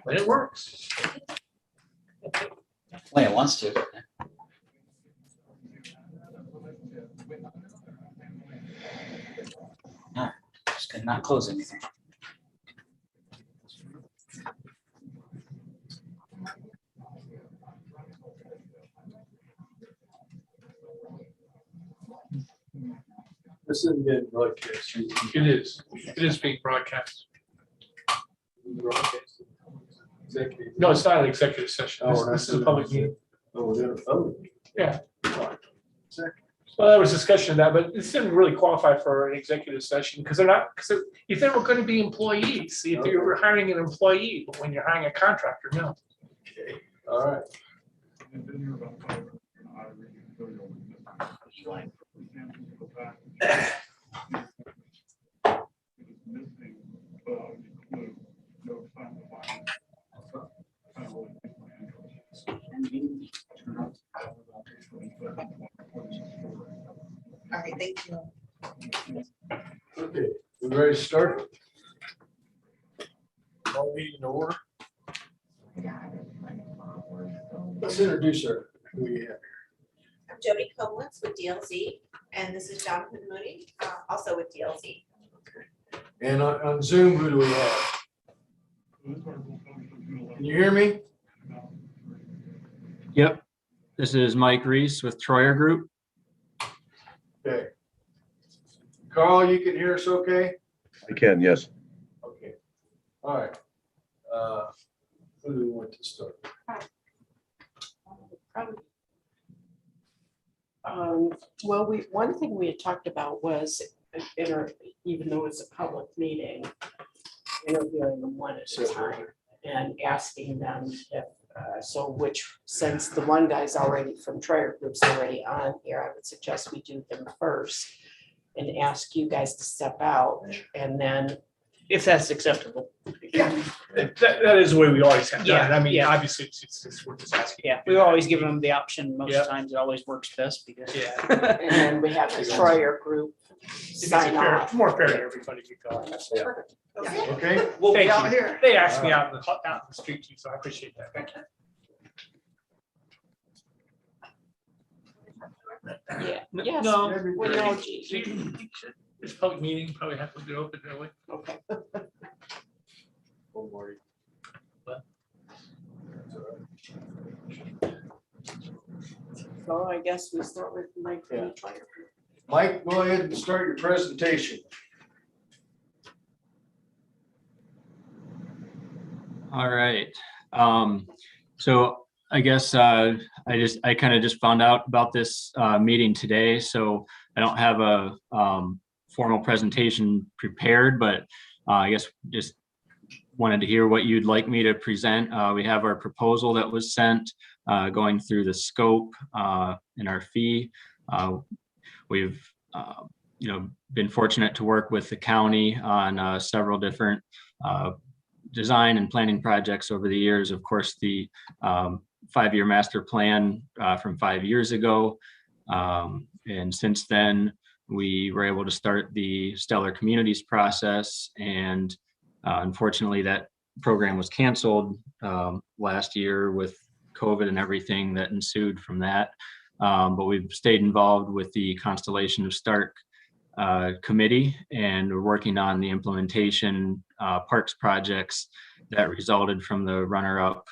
when it works. When it wants to. No, just could not close anything. This isn't getting broadcast. It is. It is being broadcast. No, it's not an executive session. This is a public meeting. Oh, we're gonna vote. Yeah. Well, there was discussion of that, but this didn't really qualify for an executive session because they're not, because if they were going to be employees, if you were hiring an employee, but when you're hiring a contractor, no. Okay, all right. All right, thank you. Okay, we ready to start? All meeting in order. Let's introduce her. Who we have. I'm Jody Koblenz with DLZ, and this is Jonathan Mooney, also with DLZ. And on Zoom, who do we have? Can you hear me? Yep, this is Mike Reese with Troyer Group. Okay. Carl, you can hear us okay? I can, yes. Okay. All right. Who do we want to start? Well, one thing we had talked about was, even though it's a public meeting, interviewing them one at a time and asking them if, since the one guy's already from Troyer Group's already on here, I would suggest we do them first and ask you guys to step out and then. If that's acceptable. That is the way we always have done it. I mean, Yeah. obviously, we're just asking. Yeah, we've always given them the option. Most Yeah. times it always works best because. Yeah. And then we have the Troyer Group It's sign fair- off. more fair to everybody. You go. Perfect. Okay. We'll Thank be out you. here. They asked me out in the street too, so I appreciate that. Thank you. Yeah, yes. No. Well, no, geez, It's a public meeting, probably have to leave it open that way. okay. Don't worry. So I guess we start with Mike from Yeah. the Troyer Group. Mike, go ahead and start your presentation. All right. So I guess I kind of just found out about this meeting today, so I don't have a formal presentation prepared, but I guess just wanted to hear what you'd like me to present. We have our proposal that was sent, going through the scope and our fee. We've been fortunate to work with the county on several different design and planning projects over the years. Of course, the 5-year master plan from 5 years ago. And since then, we were able to start the Stellar Communities process. And unfortunately, that program was canceled last year with COVID and everything that ensued from that. But we've stayed involved with the Constellation of Stark committee, and we're working on the implementation parks projects that resulted from the runner-up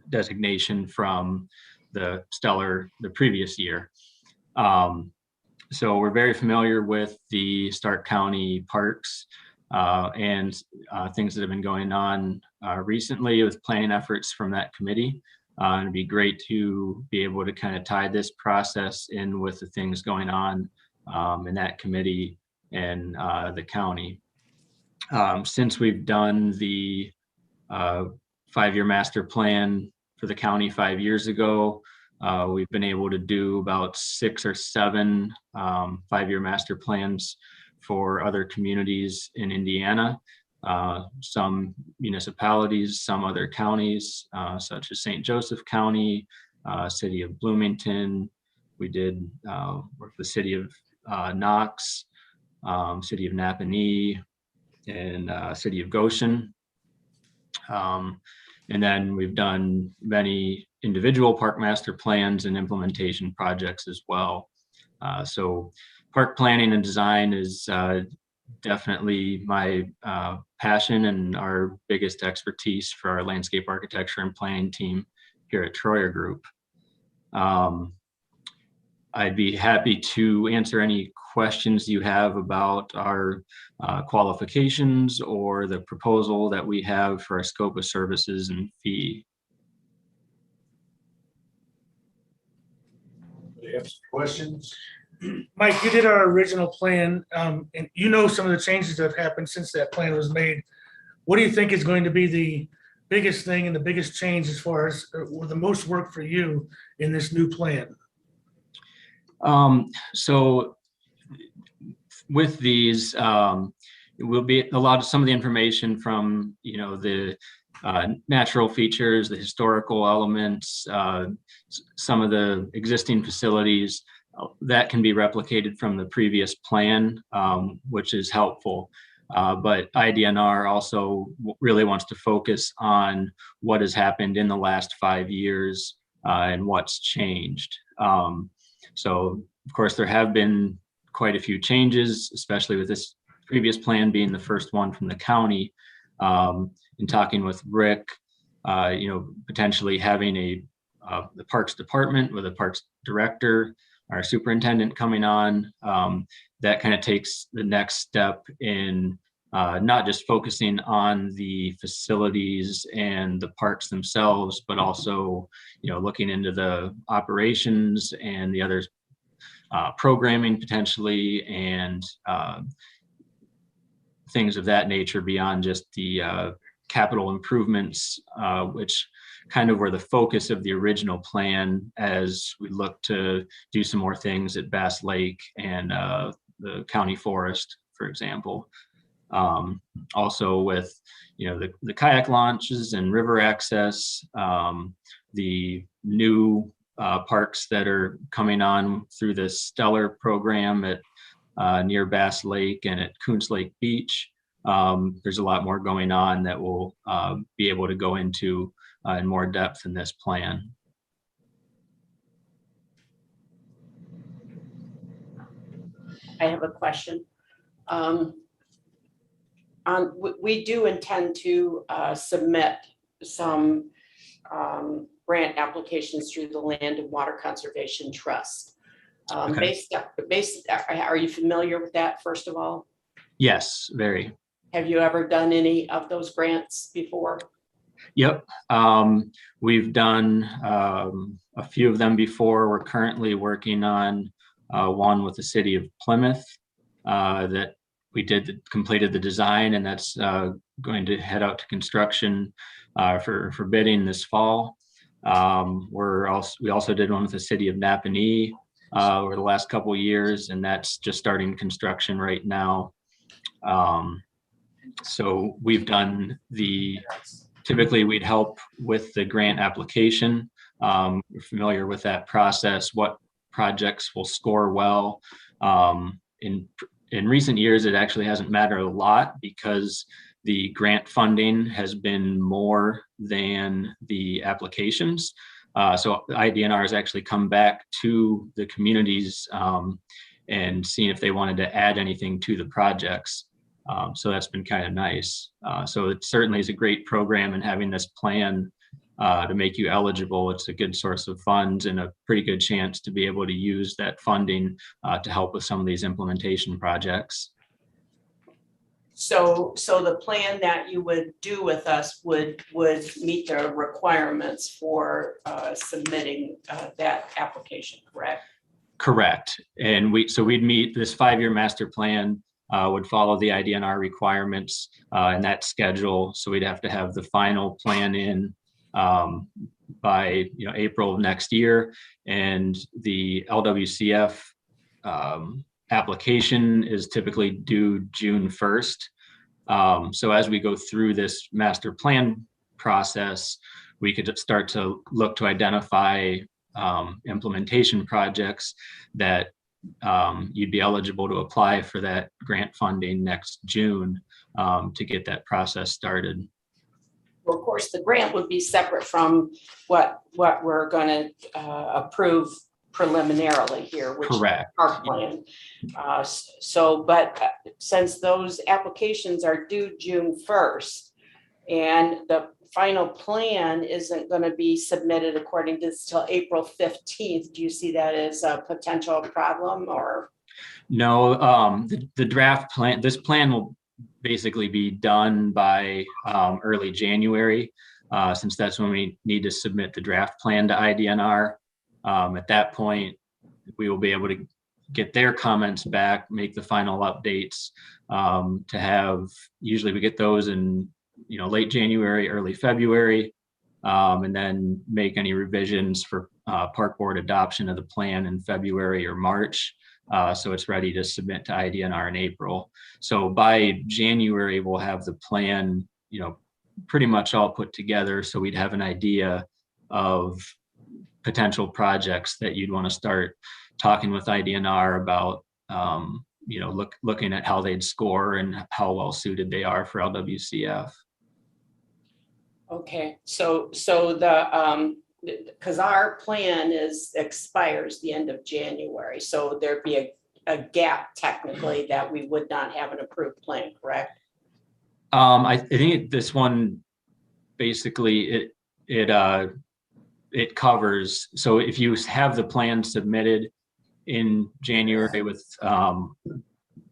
designation from the Stellar the previous year. So we're very familiar with the Stark County parks and things that have been going on recently with planning efforts from that committee. It'd be great to be able to kind of tie this process in with the things going on in that committee and the county. Since we've done the 5-year master plan for the county 5 years ago, we've been able to do about 6 or 7 5-year master plans for other communities in Indiana. Some municipalities, some other counties, such as St. Joseph County, city of Bloomington. We did work for the city of Knox, city of Napanee, and city of Goshen. And then we've done many individual park master plans and implementation projects as well. So park planning and design is definitely my passion and our biggest expertise for our landscape architecture and planning team here at Troyer Group. I'd be happy to answer any questions you have about our qualifications or the proposal that we have for our scope of services and fee. Do you have some questions? Mike, you did our original plan, and you know some of the changes that have happened since that plan was made. What do you think is going to be the biggest thing and the biggest change as far as, or the most work for you in this new plan? So with these, it will be a lot of some of the information from, the natural features, the historical elements, some of the existing facilities that can be replicated from the previous plan, which is helpful. But IDNR also really wants to focus on what has happened in the last 5 years and what's changed. So, of course, there have been quite a few changes, especially with this previous plan being the first one from the county. In talking with Rick, potentially having the Parks Department with a Parks Director, our superintendent coming on, that kind of takes the next step in not just focusing on the facilities and the parks themselves, but also, looking into the operations and the other programming potentially, and things of that nature beyond just the capital improvements, which kind of were the focus of the original plan as we look to do some more things at Bass Lake and the county forest, for example. Also with, the kayak launches and river access, the new parks that are coming on through the Stellar program at near Bass Lake and at Coons Lake Beach. There's a lot more going on that we'll be able to go into in more depth in this plan. I have a question. We do intend to submit some grant applications through the Land and Water Conservation Trust. Okay. Are you familiar with that, first of all? Yes, very. Have you ever done any of those grants before? Yep. We've done a few of them before. We're currently working on one with the city of Plymouth that we completed the design, and that's going to head out to construction for bidding this fall. We also did one with the city of Napanee over the last couple of years, and that's just starting construction right now. So we've done typically we'd help with the grant application. We're familiar with that process, what projects will score well. In recent years, it actually hasn't mattered a lot because the grant funding has been more than the applications. So IDNR has actually come back to the communities and seeing if they wanted to add anything to the projects. So that's been kind of nice. So it certainly is a great program, and having this plan to make you eligible, it's a good source of funds and a pretty good chance to be able to use that funding to help with some of these implementation projects. So the plan that you would do with us would meet the requirements for submitting that application, correct? Correct. And we'd meet this 5-year master plan, would follow the IDNR requirements and that schedule. So we'd have to have the final plan in by April of next year, and the LWCF application is typically due June 1st. So as we go through this master plan process, we could start to look to identify implementation projects that you'd be eligible to apply for that grant funding next June to get that process started. Of course, the grant would be separate from what we're gonna approve preliminarily here, which is Correct. our plan. But since those applications are due June 1st, and the final plan isn't gonna be submitted according to this till April 15th, do you see that as a potential problem or? No, the draft plan, this plan will basically be done by early January, since that's when we need to submit the draft plan to IDNR. At that point, we will be able to get their comments back, make the final updates, to have, usually we get those in, late January, early February, and then make any revisions for park board adoption of the plan in February or March. So it's ready to submit to IDNR in April. So by January, we'll have the plan, pretty much all put together. So we'd have an idea of potential projects that you'd want to start talking with IDNR about, looking at how they'd score and how well suited they are for LWCF. Okay, so because our plan expires the end of January, so there'd be a gap technically that we would not have an approved plan, correct? I think this one, basically it covers, so if you have the plan submitted in January with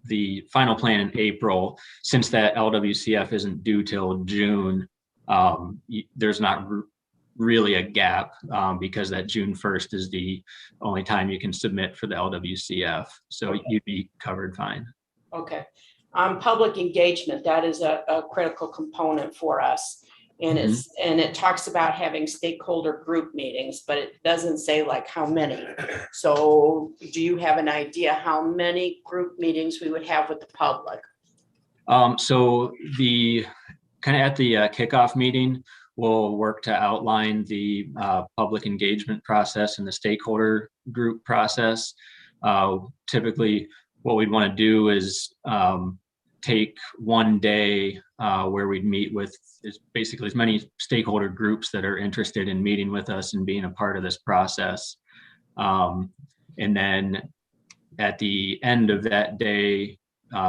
the final plan in April, since that LWCF isn't due till June, there's not really a gap, because that June 1st is the only time you can submit for the LWCF. So Okay. You'd be covered fine. Okay. Public engagement, that is a critical component for us. And it talks about having stakeholder group meetings, but it doesn't say like how many. So do you have an idea how many group meetings we would have with the public? So the kind of at the kickoff meeting, we'll work to outline the public engagement process and the stakeholder group process. Typically, what we'd want to do is take one day where we'd meet with basically as many stakeholder groups that are interested in meeting with us and being a part of this process. And then at the end of that day,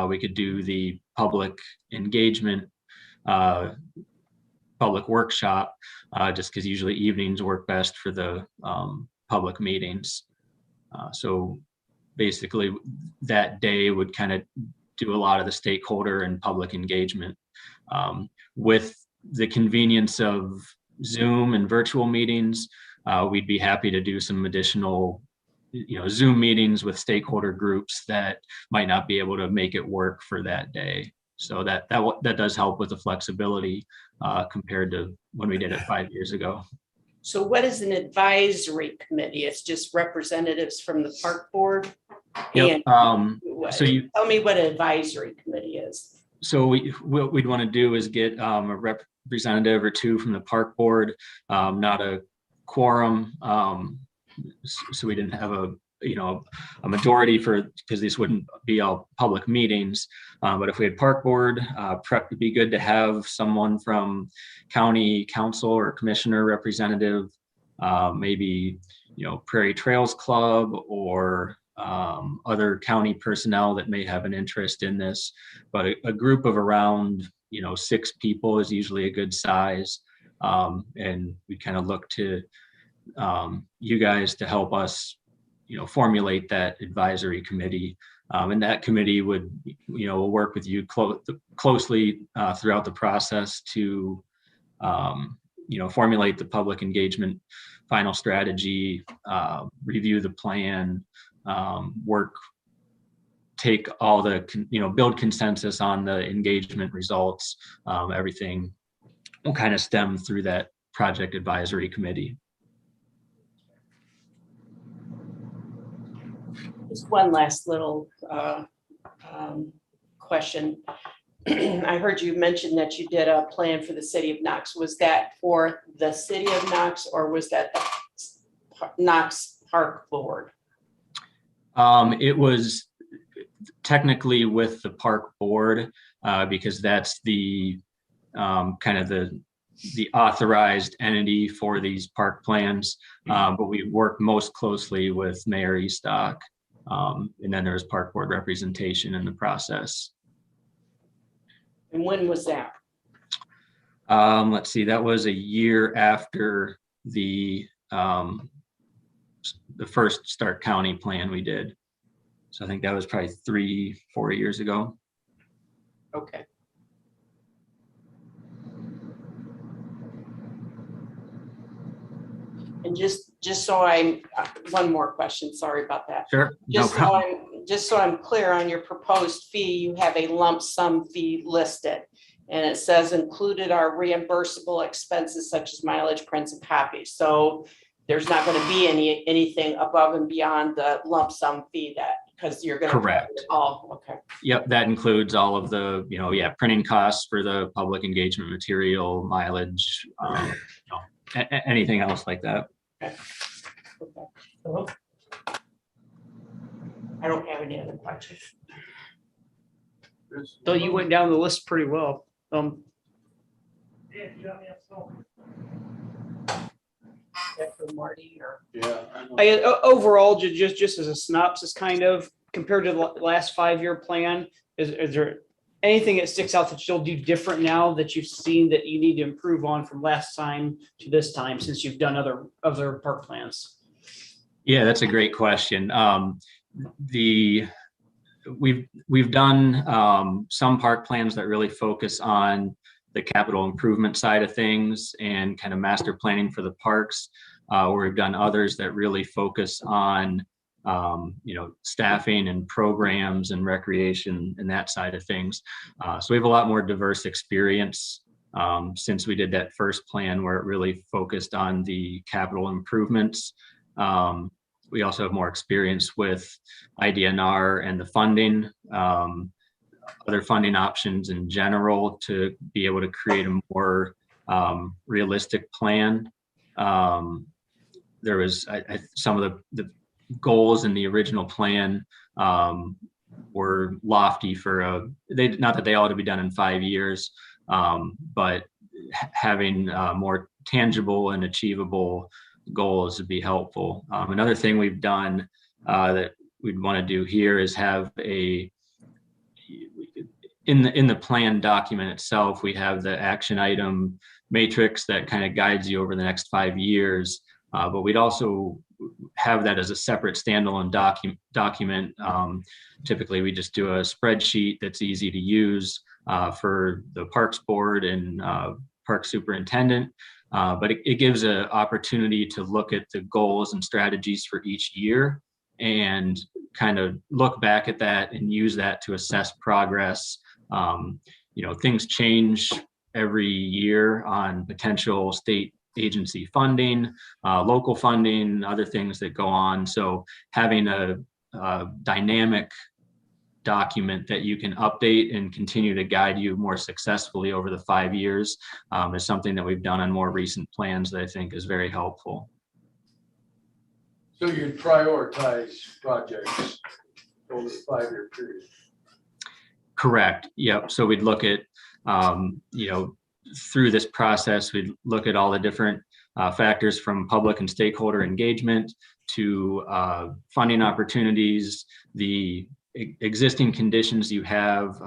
we could do the public engagement public workshop, just because usually evenings work best for the public meetings. So basically that day would kind of do a lot of the stakeholder and public engagement. With the convenience of Zoom and virtual meetings, we'd be happy to do some additional Zoom meetings with stakeholder groups that might not be able to make it work for that day. So that does help with the flexibility compared to when we did it 5 years ago. So what is an advisory committee? It's just representatives from the park board? Yep. And So tell me what an advisory committee is. So what we'd want to do is get a representative or two from the park board, not a quorum. So we didn't have a majority because these wouldn't be all public meetings. But if we had park board, it'd be good to have someone from county council or commissioner representative, maybe, Prairie Trails Club or other county personnel that may have an interest in this. But a group of around, 6 people is usually a good size. And we kind of look to you guys to help us formulate that advisory committee, and that committee would work with you closely throughout the process to formulate the public engagement final strategy, review the plan, take all the build consensus on the engagement results. Everything will kind of stem through that project advisory committee. Just one last little question. I heard you mention that you did a plan for the city of Knox. Was that for the city of Knox or was that the Knox Park Board? It was technically with the park board, because that's the kind of the authorized entity for these park plans. But we work most closely with Mayor Estock. And then there's park board representation in the process. And when was that? Let's see, that was a year after the first Stark County plan we did. So I think that was probably 3-4 years ago. Okay. And just so one more question, sorry about that. Sure, no Just so problem. just so I'm clear on your proposed fee, you have a lump sum fee listed. And it says included are reimbursable expenses such as mileage, prints and copies. So there's not going to be anything above and beyond the lump sum fee that, because you're going to. Correct. Oh, okay. Yep, that includes all of the, printing costs for the public engagement material, mileage, anything else like that. Okay. Hello? I don't have any other questions. So you went down the list pretty well. For Marty or? Yeah. I know. Overall, just as a synopsis, kind of compared to the last 5-year plan, is there anything that sticks out that you'll do different now that you've seen that you need to improve on from last time to this time, since you've done other park plans? Yeah, that's a great question. We've done some park plans that really focus on the capital improvement side of things and kind of master planning for the parks, where we've done others that really focus on staffing and programs and recreation and that side of things. So we have a lot more diverse experience since we did that first plan where it really focused on the capital improvements. We also have more experience with IDNR and the funding, other funding options in general to be able to create a more realistic plan. There was some of the goals in the original plan were lofty for not that they ought to be done in 5 years, but having more tangible and achievable goals would be helpful. Another thing we've done that we'd want to do here is have in the plan document itself, we have the action item matrix that kind of guides you over the next 5 years. But we'd also have that as a separate standalone document. Typically, we just do a spreadsheet that's easy to use for the Parks Board and Park Superintendent. But it gives an opportunity to look at the goals and strategies for each year and kind of look back at that and use that to assess progress. Things change every year on potential state agency funding, local funding, other things that go on. So having a dynamic document that you can update and continue to guide you more successfully over the 5 years is something that we've done on more recent plans that I think is very helpful. So you'd prioritize projects over the 5-year period. Correct. Yep. So we'd look at, through this process, we'd look at all the different factors from public and stakeholder engagement to funding opportunities, the existing conditions you have,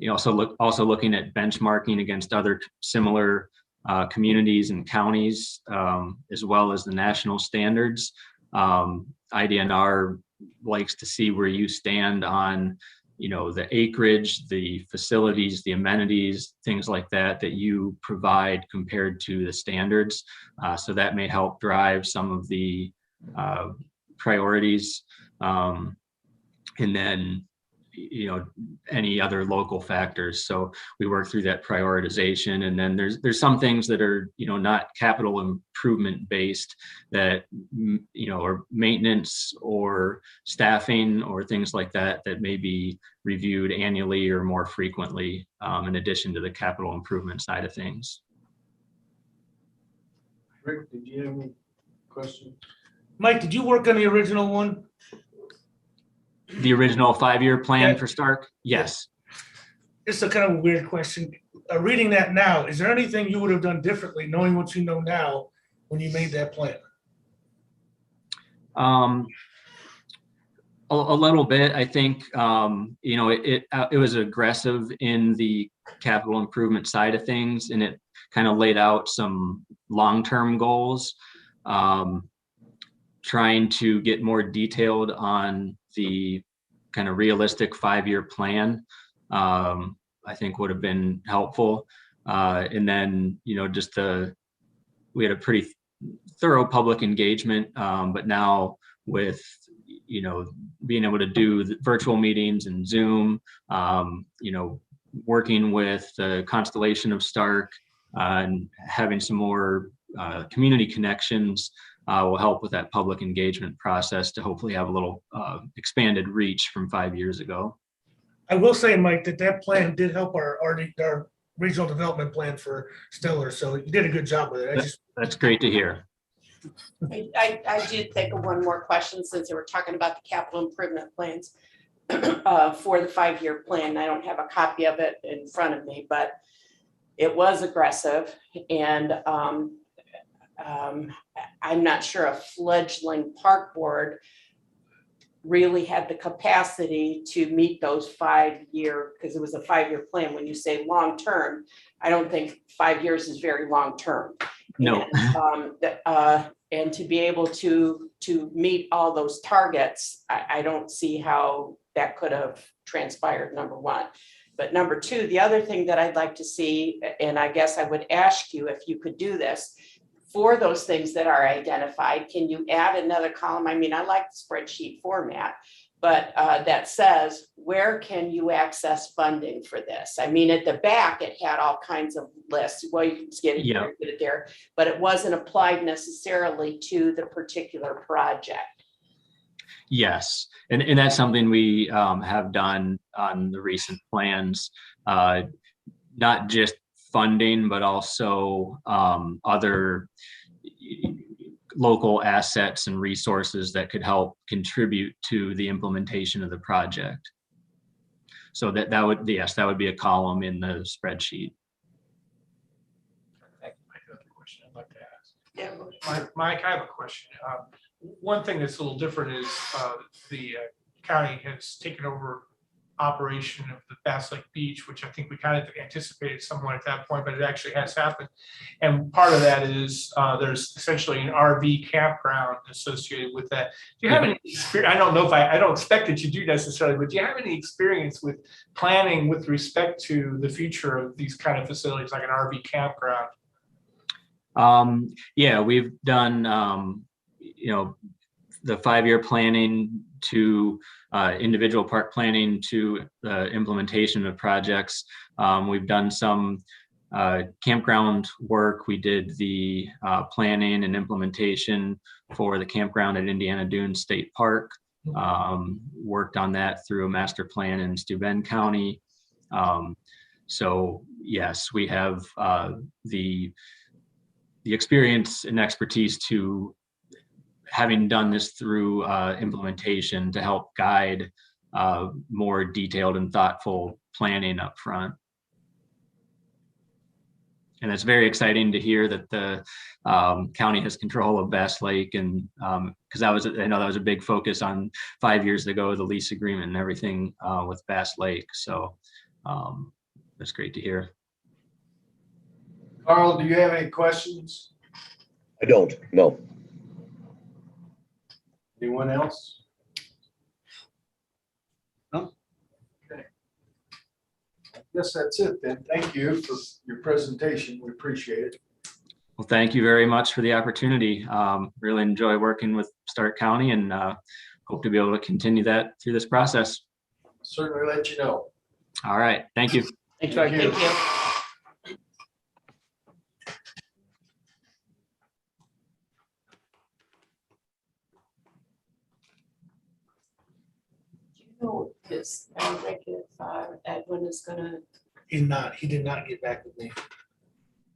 also looking at benchmarking against other similar communities and counties, as well as the national standards. IDNR likes to see where you stand on the acreage, the facilities, the amenities, things like that you provide compared to the standards. So that may help drive some of the priorities. And then, any other local factors. So we work through that prioritization. And then there's some things that are, not capital improvement based that, or maintenance or staffing or things like that may be reviewed annually or more frequently, in addition to the capital improvement side of things. Rick, did you have any questions? Mike, did you work on the original one? The original 5-year plan Yeah. for Stark? Yes. it's a kind of a weird question. Reading that now, is there anything you would have done differently, knowing what you know now, when you made that plan? A little bit, I think, you know, it was aggressive in the capital improvement side of things, and it kind of laid out some long-term goals. Trying to get more detailed on the kind of realistic 5-year plan, I think would have been helpful. And then, you know, we had a pretty thorough public engagement, but now with, you know, being able to do the virtual meetings and Zoom, you know, working with the constellation of Stark and having some more community connections will help with that public engagement process to hopefully have a little expanded reach from 5 years ago. I will say, Mike, that plan did help our regional development plan for Stellar, so you did a good job with it. That's great to hear. I did think of one more question since they were talking about the capital improvement plans for the 5-year plan. I don't have a copy of it in front of me, but it was aggressive, and I'm not sure a fledgling park board really had the capacity to meet those 5-year, because it was a 5-year plan. When you say long-term, I don't think 5 years is very long-term. No. And to be able to meet all those targets, I don't see how that could have transpired, number one. But number two, the other thing that I'd like to see, and I guess I would ask you if you could do this, for those things that are identified, can you add another column? I mean, I like the spreadsheet format, but that says, where can you access funding for this? I mean, at the back, it had all kinds of lists. Well, you can just get it here, get it there, but it wasn't applied necessarily to the particular project. Yes, and that's something we have done on the recent plans, not just funding, but also other local assets and resources that could help contribute to the implementation of the project. So that would be a column in the spreadsheet. I'd like to ask. Yeah, Mike, I have a question. One thing that's a little different is the county has taken over operation of the Bass Lake Beach, which I think we kind of anticipated somewhat at that point, but it actually has happened. And part of that is there's essentially an RV campground associated with that. Do you have any experience? I don't know if I don't expect that you do necessarily, but do you have any experience with planning with respect to the future of these kind of facilities like an RV campground? Yeah, we've done, you know, the 5-year planning to individual park planning to the implementation of projects. We've done some campground work. We did the planning and implementation for the campground at Indiana Dunes State Park. Worked on that through a master plan in Steuben County. So yes, we have the experience and expertise to having done this through implementation to help guide more detailed and thoughtful planning up front. And it's very exciting to hear that the county has control of Bass Lake, and because I know that was a big focus on 5 years ago, the lease agreement and everything with Bass Lake. So that's great to hear. Carl, do you have any questions? I don't, no. Anyone else? No. Okay. I guess that's it then. Thank you for your presentation. We appreciate it. Well, thank you very much for the opportunity. Really enjoy working with Stark County, and hope to be able to continue that through this process. Certainly let you know. All right, thank you. Thanks, Mike. Thank you. Thank you. Do you know his if Edwin is gonna? He did not get back with me.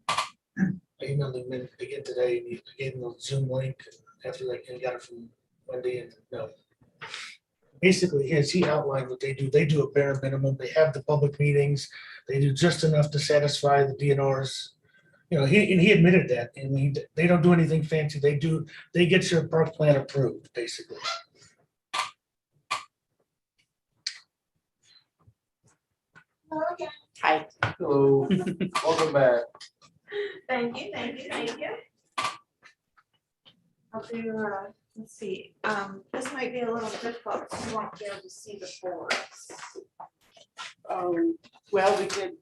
I emailed him again today, and he gave him a Zoom link after I got it from Wendy, and no. basically, as he outlined what they do a bare minimum, they have the public meetings, they do just enough to satisfy the DNRs. You know, he admitted that, and they don't do anything fancy, they get your park plan approved, basically. Okay. Hi. Hello, welcome back. Thank you, thank you, thank you. I'll do, let's see, this might be a little difficult, because you won't be able to see the boards. Well, we did,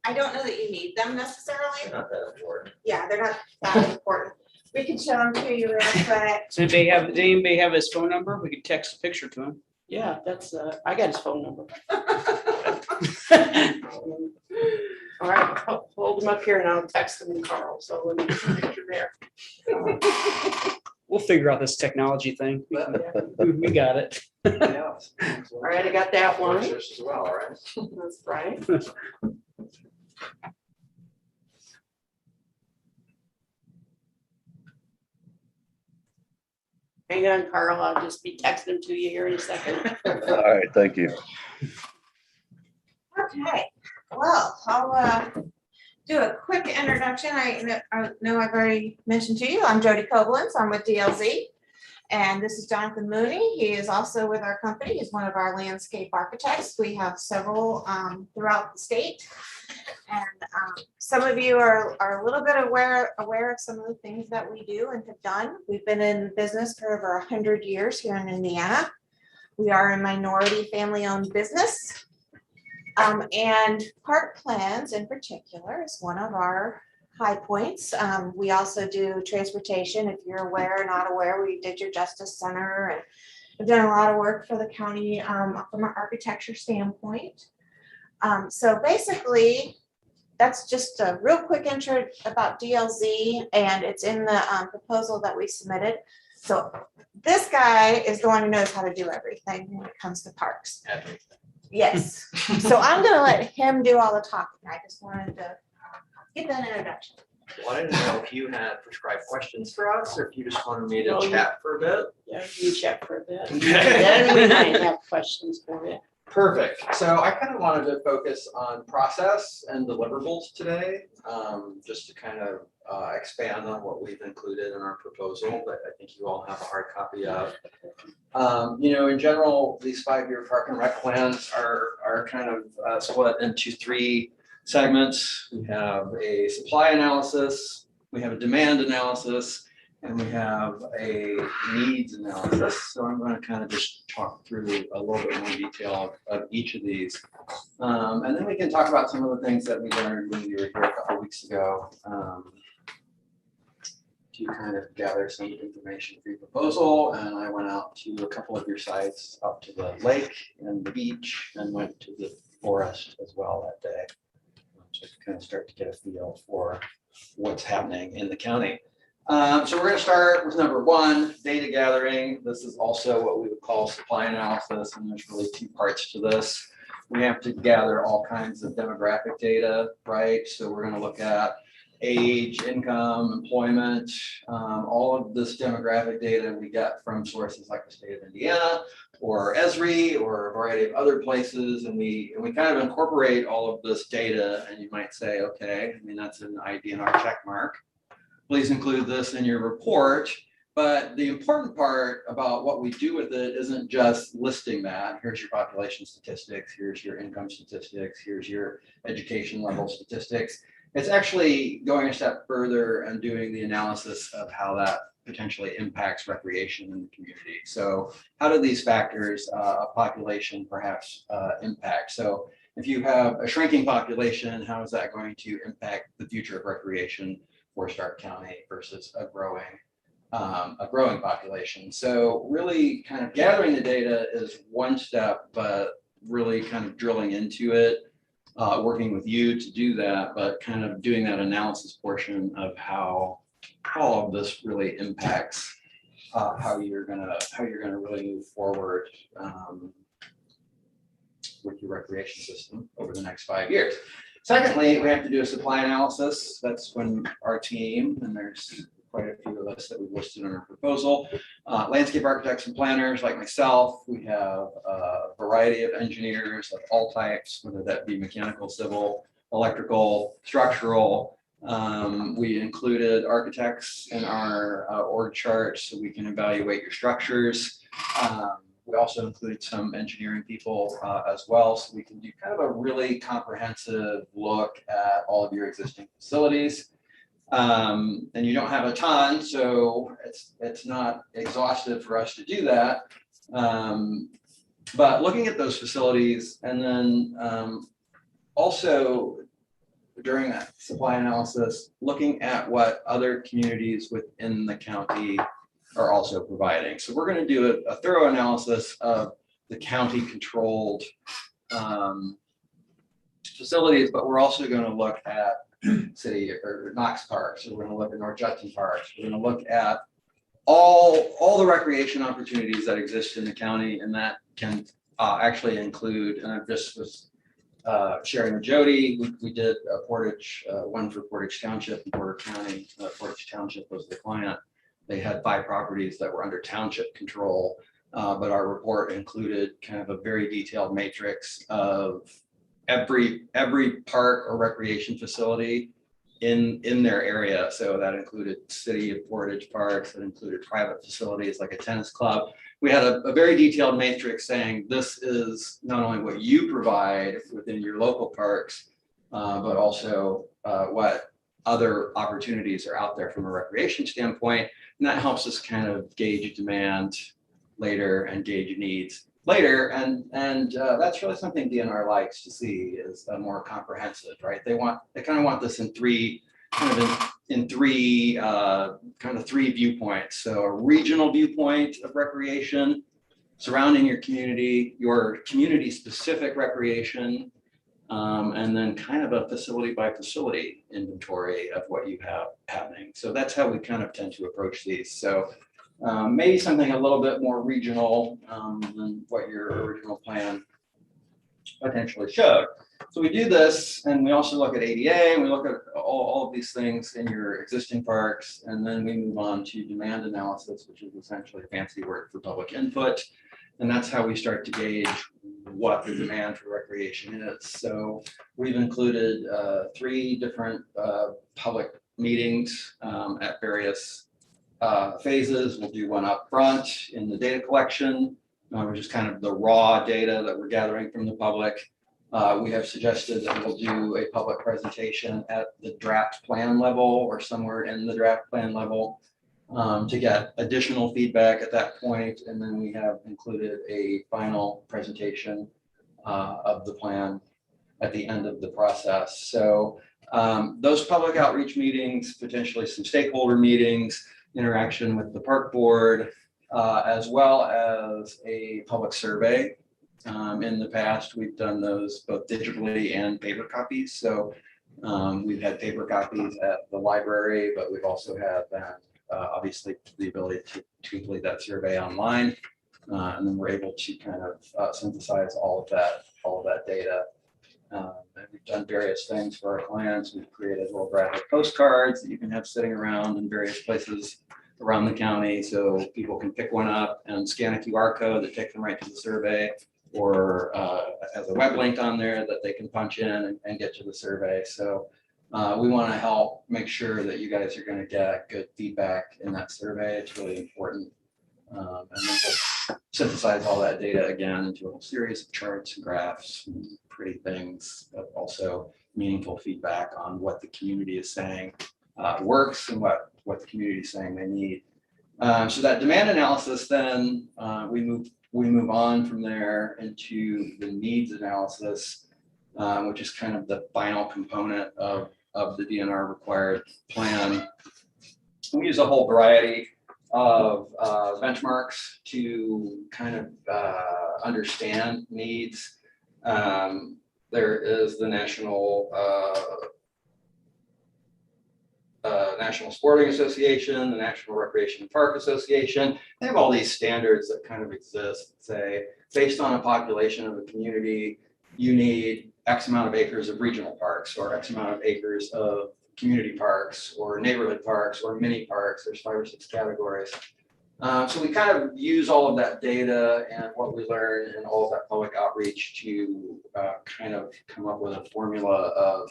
I don't know that you need them necessarily. Not that important. Yeah, they're not that important. We can show them to you real quick. So if they have, does anybody have his phone number? We could text a picture to him. yeah, that's, I got his phone number. All right, hold him up here and I'll text him, Carl, so let me get a picture there. We'll figure out this technology thing. We got it. Yeah. All right, I got that one. Just as well, right? That's right. Hang on, Carl, I'll just be texting him to you here in a second. All right, thank you. Okay, well, I'll do a quick introduction. I know I've already mentioned to you, I'm Jody Koblenz, I'm with DLZ. And this is Jonathan Mooney. He is also with our company. He's one of our landscape architects. We have several throughout the state. And some of you are a little bit aware of some of the things that we do and have done. We've been in business for over 100 years here in Indiana. We are a minority family-owned business. And park plans in particular is one of our high points. We also do transportation. If you're aware or not aware, we did your Justice Center and we've done a lot of work for the county from an architecture standpoint. So basically, that's just a real quick intro about DLZ, and it's in the proposal that we submitted. So this guy is the one who knows how to do everything when it comes to parks. Everything. Yes. So I'm gonna let him do all the talking. I just wanted to get that introduction. Wanted to know if you had prescribed questions for us, or if you just wanted me to No, you- chat for a bit. Yeah, you check for a bit. Okay. Then we might have questions for you. Perfect. So I kind of wanted to focus on process and deliverables today, just to kind of expand on what we've included in our proposal that I think you all have a hard copy of. In general, these 5-year park and rec plans are kind of split into 3 segments. We have a supply analysis, we have a demand analysis, and we have a needs analysis. So I'm going to kind of just talk through a little bit more detail of each of these. And then we can talk about some of the things that we learned when we were here a couple weeks ago to kind of gather some information for your proposal. And I went out to a couple of your sites, up to the lake and the beach, and went to the forest as well that day. So to kind of start to get a feel for what's happening in the county. So we're going to start with number 1, data gathering. This is also what we would call supply analysis, and there's really 2 parts to this. We have to gather all kinds of demographic data, right? So we're going to look at age, income, employment, all of this demographic data we get from sources like the state of Indiana or Esri or a variety of other places, and we kind of incorporate all of this data. And you might say, okay, I mean, that's an IDNR check mark. Please include this in your report. But the important part about what we do with it isn't just listing that. Here's your population statistics, here's your income statistics, here's your education level statistics. It's actually going a step further and doing the analysis of how that potentially impacts recreation in the community. So how do these factors of population perhaps impact? So if you have a shrinking population, how is that going to impact the future of recreation for Stark County versus a growing population? So really kind of gathering the data is one step, but really kind of drilling into it, working with you to do that, but kind of doing that analysis portion of how all of this really impacts how you're gonna really move forward with your recreation system over the next 5 years. Secondly, we have to do a supply analysis. That's when our team, and there's quite a few of us that we've listed in our proposal. Landscape architects and planners like myself. We have a variety of engineers of all types, whether that be mechanical, civil, electrical, structural. We included architects in our org chart so we can evaluate your structures. We also included some engineering people as well, so we can do kind of a really comprehensive look at all of your existing facilities. And you don't have a ton, so it's not exhaustive for us to do that. But looking at those facilities, and then also during that supply analysis, looking at what other communities within the county are also providing. So we're going to do a thorough analysis of the county controlled facilities, but we're also going to look at city or Knox Park. So we're going to look at North Judson Parks. We're going to look at all the recreation opportunities that exist in the county, and that can actually include, and I just was sharing with Jody, we did a Portage, one for Portage Township and Porter County. Portage Township was the client. They had 5 properties that were under township control, but our report included kind of a very detailed matrix of every park or recreation facility in their area. So that included city of Portage parks, that included private facilities like a tennis club. We had a very detailed matrix saying this is not only what you provide within your local parks, but also what other opportunities are out there from a recreation standpoint. And that helps us kind of gauge demand later and gauge needs later. And that's really something DNR likes to see, is a more comprehensive, right? They kind of want this in three viewpoints. So a regional viewpoint of recreation surrounding your community specific recreation, and then kind of a facility by facility inventory of what you have happening. So that's how we kind of tend to approach these. So maybe something a little bit more regional than what your original plan potentially showed. So we do this, and we also look at ADA, and we look at all of these things in your existing parks, and then we move on to demand analysis, which is essentially fancy word for public input. And that's how we start to gauge what the demand for recreation is. So we've included 3 different public meetings at various phases. We'll do one up front in the data collection, which is kind of the raw data that we're gathering from the public. We have suggested that we'll do a public presentation at the draft plan level or somewhere in the draft plan level to get additional feedback at that point. And then we have included a final presentation of the plan at the end of the process. So those public outreach meetings, potentially some stakeholder meetings, interaction with the park board, as well as a public survey. In the past, we've done those both digitally and paper copies. So we've had paper copies at the library, but we've also had obviously the ability to complete that survey online. And then we're able to kind of synthesize all of that data. And we've done various things for our clients. We've created little graphic postcards that you can have sitting around in various places around the county, so people can pick one up and scan a QR code that takes them right to the survey, or has a web link on there that they can punch in and get to the survey. So we want to help make sure that you guys are going to get good feedback in that survey. It's really important. And then we'll synthesize all that data again into a whole series of charts and graphs and pretty things, but also meaningful feedback on what the community is saying works and what the community is saying they need. So that demand analysis, then we move on from there into the needs analysis, which is kind of the final component of the DNR required plan. We use a whole variety of benchmarks to kind of understand needs. There is the National Sporting Association, the National Recreation and Park Association. They have all these standards that kind of exist, say, based on a population of a community, you need X amount of acres of regional parks or X amount of acres of community parks or neighborhood parks or mini parks. There's 5 or 6 categories. So we kind of use all of that data and what we learn and all of that public outreach to kind of come up with a formula of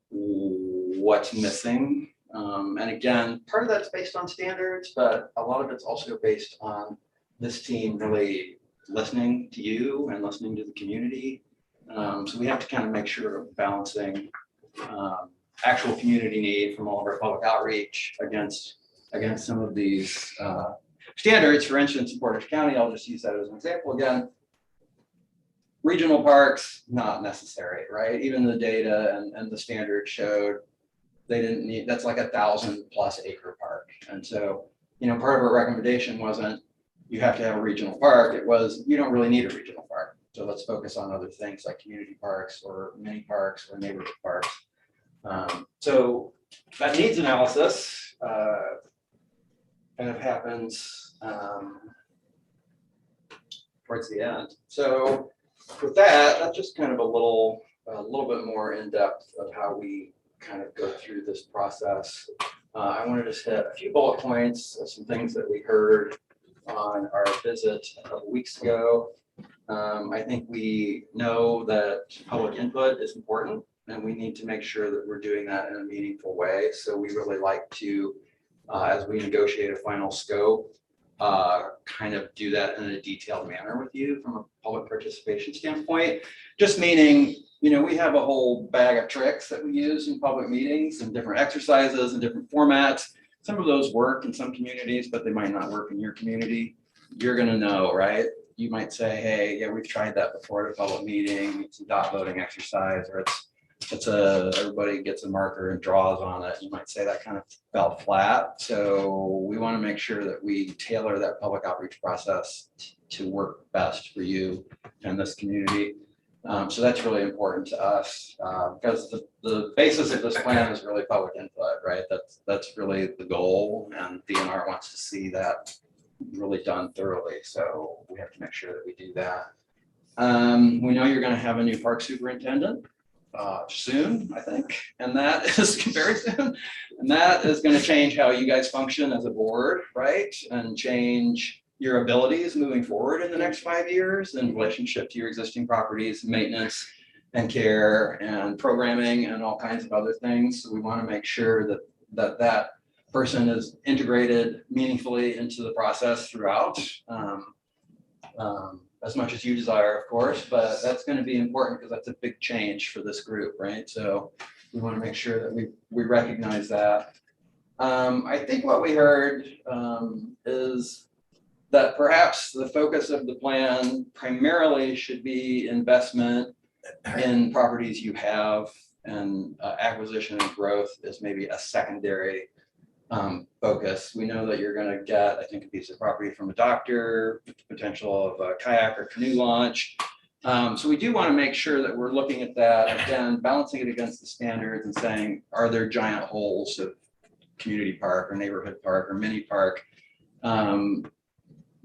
what's missing. And again, part of that's based on standards, but a lot of it's also based on this team really listening to you and listening to the community. So we have to kind of make sure we're balancing actual community need from all of our public outreach against some of these standards. For instance, in Portage County, I'll just use that as an example again. Regional parks, not necessary, right? Even the data and the standards showed they didn't need, that's like 1,000+ acre park. And so, you know, part of our recommendation wasn't you have to have a regional park. It was, you don't really need a regional park. So let's focus on other things like community parks or mini parks or neighborhood parks. So that needs analysis kind of happens towards the end. So with that, that's just kind of a little bit more in depth of how we kind of go through this process. I want to just hit a few bullet points of some things that we heard on our visit a couple weeks ago. I think we know that public input is important, and we need to make sure that we're doing that in a meaningful way. So we really like to, as we negotiate a final scope, kind of do that in a detailed manner with you from a public participation standpoint. Just meaning, you know, we have a whole bag of tricks that we use in public meetings and different exercises and different formats. Some of those work in some communities, but they might not work in your community. You're gonna know, right? You might say, hey, yeah, we've tried that before at a public meeting. It's a dot voting exercise, or it's everybody gets a marker and draws on it. You might say that kind of fell flat. So we want to make sure that we tailor that public outreach process to work best for you and this community. So that's really important to us because the basis of this plan is really public input, right? That's really the goal, and DNR wants to see that really done thoroughly. So we have to make sure that we do that. We know you're going to have a new park superintendent soon, I think, and that is very soon. And that is going to change how you guys function as a board, right? And change your abilities moving forward in the next 5 years in relationship to your existing properties, maintenance and care and programming and all kinds of other things. So we want to make sure that person is integrated meaningfully into the process throughout. As much as you desire, of course, but that's going to be important because that's a big change for this group, right? So we want to make sure that we recognize that. I think what we heard is that perhaps the focus of the plan primarily should be investment in properties you have, and acquisition and growth is maybe a secondary focus. We know that you're going to get, I think, a piece of property from a doctor, with the potential of a kayak or canoe launch. So we do want to make sure that we're looking at that, again, balancing it against the standards and saying, are there giant holes of community park or neighborhood park or mini park?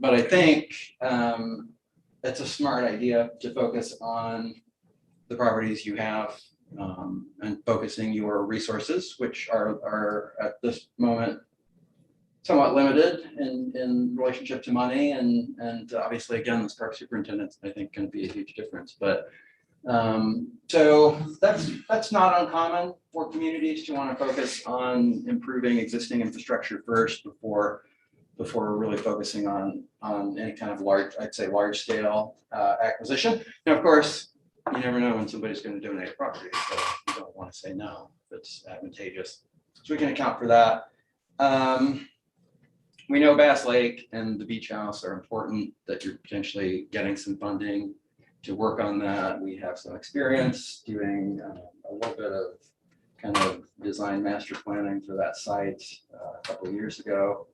But I think it's a smart idea to focus on the properties you have and focusing your resources, which are at this moment somewhat limited in relationship to money, and obviously, again, this park superintendent, I think, can be a huge difference. But so that's not uncommon for communities to want to focus on improving existing infrastructure first before really focusing on any kind of large scale acquisition. Now, of course, you never know when somebody's going to donate a property, so you don't want to say no if it's advantageous. So we can account for that. We know Bass Lake and the beach house are important, that you're potentially getting some funding to work on that. We have some experience doing a little bit of kind of design master planning for that site a couple of years ago.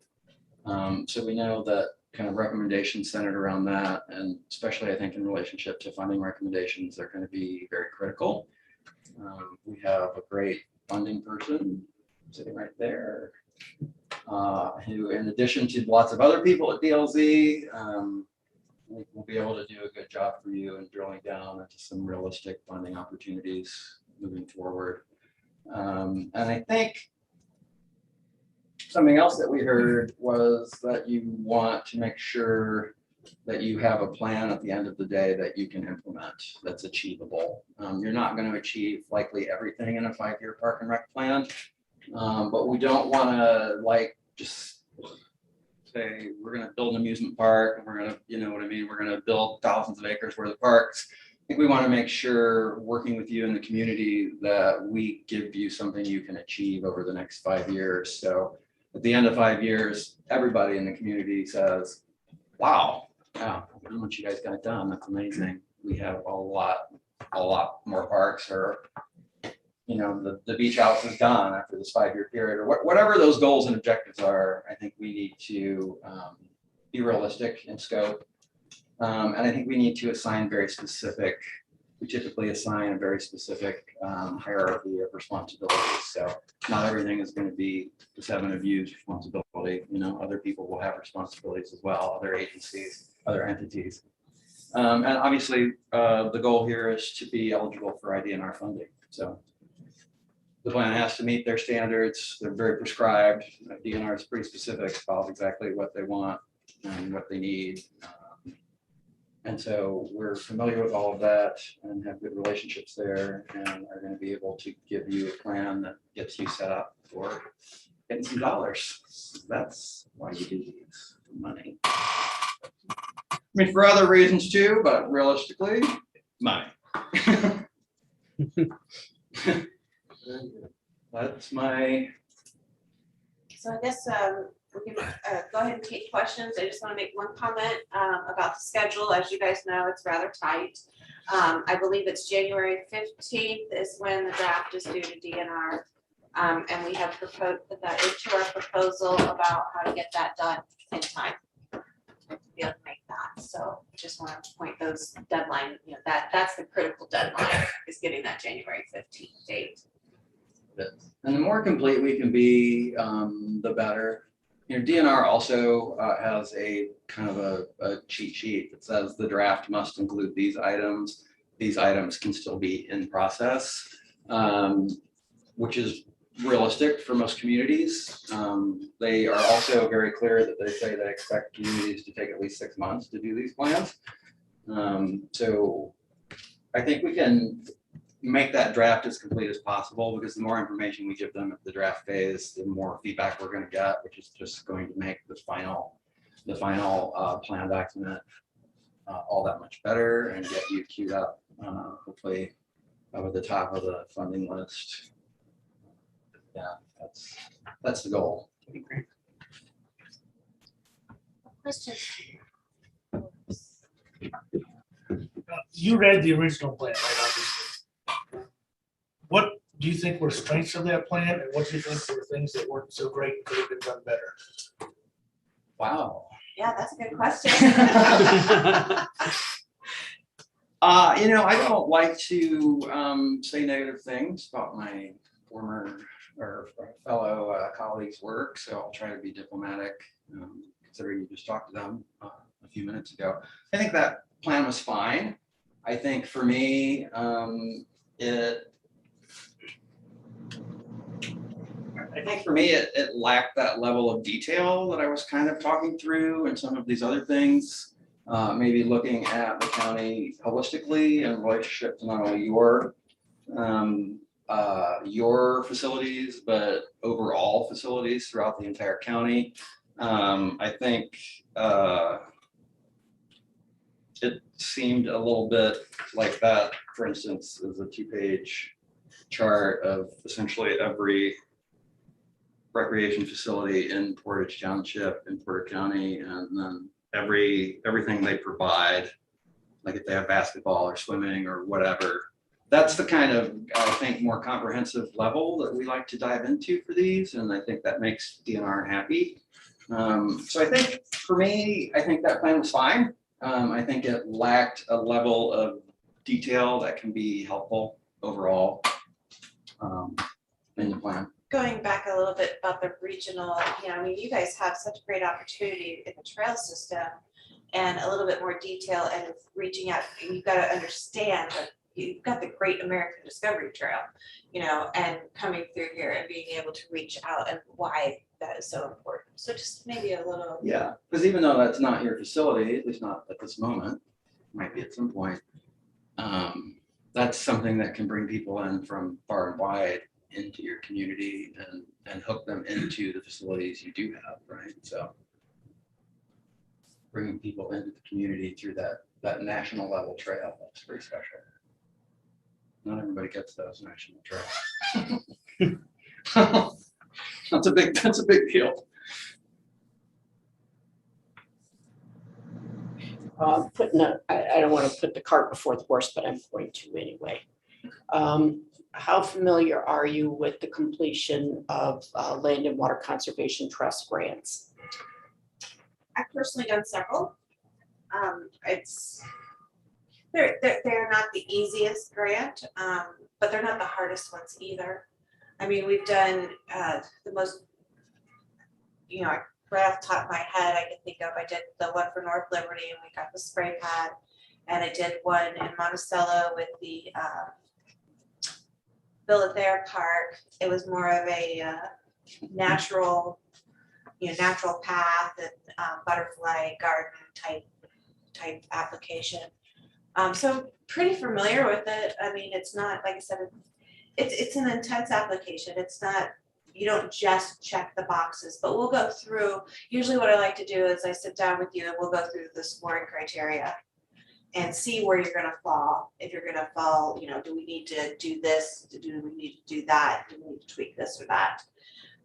So we know that kind of recommendations centered around that, and especially I think in relationship to funding recommendations, they're going to be very critical. We have a great funding person sitting right there, who, in addition to lots of other people at DLZ, will be able to do a good job for you in drilling down into some realistic funding opportunities moving forward. And I think something else that we heard was that you want to make sure that you have a plan at the end of the day that you can implement, that's achievable. You're not going to achieve likely everything in a 5-year park and rec plan, but we don't want to like just say we're going to build an amusement park and we're going to, you know what I mean, we're going to build thousands of acres worth of parks. I think we want to make sure, working with you in the community, that we give you something you can achieve over the next 5 years. So at the end of 5 years, everybody in the community says, wow, how much you guys got done. That's amazing. We have a lot more parks, or, you know, the beach house is done after this 5-year period, or whatever those goals and objectives are. I think we need to be realistic in scope. And I think we need to assign very specific, we typically assign a very specific hierarchy of responsibilities. So not everything is going to be the 7 of you's responsibility. You know, other people will have responsibilities as well, other agencies, other entities. And obviously, the goal here is to be eligible for IDNR funding. So the plan has to meet their standards. They're very prescribed. DNR is pretty specific about exactly what they want and what they need. And so we're familiar with all of that and have good relationships there, and are going to be able to give you a plan that gets you set up for getting some dollars. That's why you do these, for money. I mean, for other reasons too, but realistically, money. That's my. So I guess we can go ahead and take questions. I just want to make one comment about the schedule. As you guys know, it's rather tight. I believe it's January 15th is when the draft is due to DNR. And we have proposed, put that into our proposal about how to get that done in time to be able to make that. So just want to point those deadline, you know, that's the critical deadline, is getting that January 15th date. And the more complete we can be, the better. You know, DNR also has a kind of a cheat sheet that says the draft must include these items. These items can still be in process, which is realistic for most communities. They are also very clear that they say they expect communities to take at least 6 months to do these plans. So I think we can make that draft as complete as possible, because the more information we give them at the draft phase, the more feedback we're going to get, which is just going to make the final plan document all that much better and get you queued up, hopefully over the top of the funding list. Yeah, that's the goal. Questions? You read the original plan, right? Obviously. What do you think were strengths of that plan, and what do you think were things that weren't so great and could have been done better? Wow. Yeah, that's a good question. You know, I don't like to say negative things about my former or fellow colleagues' work, so I'll try to be diplomatic, considering you just talked to them a few minutes ago. I think that plan was fine. I think for me, it lacked that level of detail that I was kind of talking through, and some of these other things, maybe looking at the county holistically in relationship to not only your facilities, but overall facilities throughout the entire county. I think it seemed a little bit like that, for instance, is a 2-page chart of essentially every recreation facility in Portage Township, in Porter County, and then everything they provide, like if they have basketball or swimming or whatever. That's the kind of, I think, more comprehensive level that we like to dive into for these, and I think that makes DNR happy. So I think for me, I think that plan was fine. I think it lacked a level of detail that can be helpful overall in the plan. Going back a little bit about the regional, you know, I mean, you guys have such a great opportunity in the trail system and a little bit more detail and reaching out. You've got to understand that you've got the Great American Discovery Trail, you know, and coming through here and being able to reach out and why that is so important. So just maybe a little. Yeah, because even though that's not your facility, at least not at this moment, might be at some point. That's something that can bring people in from far and wide into your community and hook them into the facilities you do have, right? So bringing people into the community through that national level trail, that's pretty special. Not everybody gets those national trails. That's a big deal. I don't want to put the cart before the horse, but I'm going to anyway. How familiar are you with the completion of Land and Water Conservation Trust grants? I've personally done several. They're not the easiest grant, but they're not the hardest ones either. I mean, we've done the most, you know, right off the top of my head, I can think of, I did the one for North Liberty and we got the spray pad. And I did one in Monticello with the Villa-Thayer Park. It was more of a natural path and butterfly garden type application. So I'm pretty familiar with it. I mean, it's not, like I said, it's an intense application. It's not, you don't just check the boxes, but we'll go through, usually what I like to do is I sit down with you and we'll go through the scoring criteria and see where you're gonna fall. If you're gonna fall, you know, do we need to do this? Do we need to do that? Do we need to tweak this or that?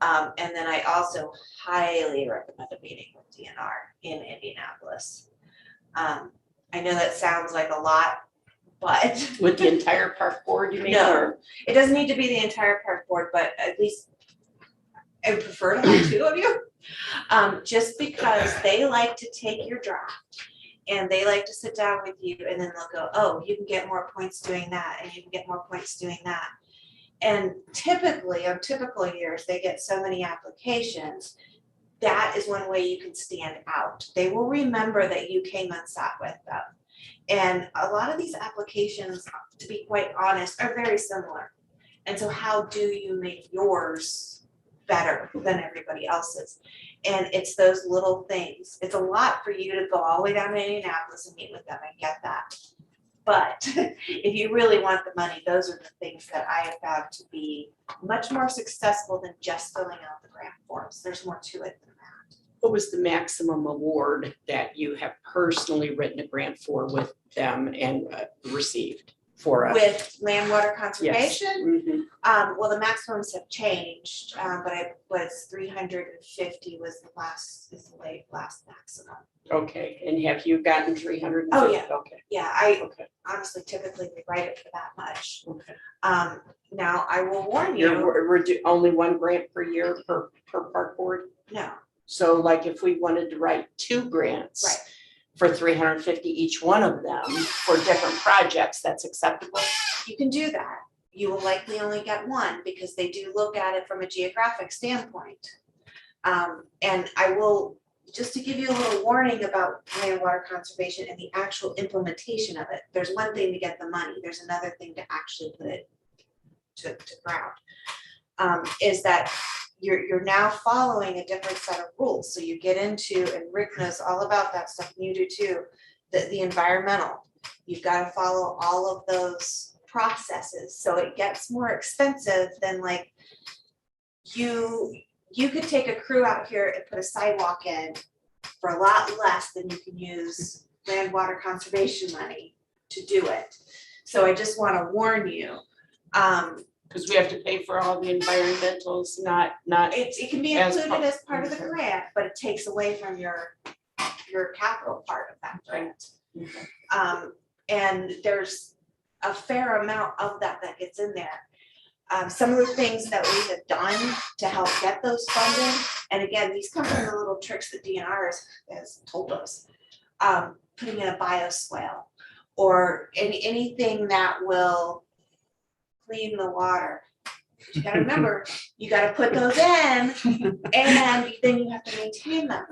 And then I also highly recommend a meeting with DNR in Indianapolis. I know that sounds like a lot, but. With the entire park board, you mean? No. Or- It doesn't need to be the entire park board, but at least I would prefer to have two of you. Just because they like to take your draft and they like to sit down with you and then they'll go, oh, you can get more points doing that and you can get more points doing that. And typically, on typical years, they get so many applications. That is one way you can stand out. They will remember that you came and sat with them. And a lot of these applications, to be quite honest, are very similar. And so how do you make yours better than everybody else's? And it's those little things. It's a lot for you to go all the way down to Indianapolis and meet with them. I get that. But if you really want the money, those are the things that I have found to be much more successful than just filling out the grant forms. There's more to it than that. What was the maximum award that you have personally written a grant for with them and received for us? With land water conservation, Mhm. well, the maximums have changed, but it was 350 was the last maximum. Okay, and have you gotten 300? Oh, yeah. Okay, Yeah, I okay, honestly typically we write it for that much. okay. Now I will warn You're you, only one grant per year per park board? no, So like if we wanted to write 2 grants. right, For 350 each one of them for different projects, that's acceptable? you can do that. You will likely only get one because they do look at it from a geographic standpoint. And I will, just to give you a little warning about land water conservation and the actual implementation of it, there's one thing to get the money, there's another thing to actually put it to ground. Is that you're now following a different set of rules. So you get into, and Rick knows all about that stuff, and you do too, the environmental. You've got to follow all of those processes. So it gets more expensive than like you could take a crew out here and put a sidewalk in for a lot less than you can use land water conservation money to do it. So I just want to warn you. Because we have to pay for all the environmentals, not. It can be As included part- as part of the okay. grant, but it takes away from your capital part of that grant. Okay. And there's a fair amount of that gets in there. Some of the things that we have done to help get those funded, and again, these come from the little tricks that DNR has told us. Putting in a bioswale or anything that will clean the water. You gotta remember, you gotta put those in and then you have to maintain them.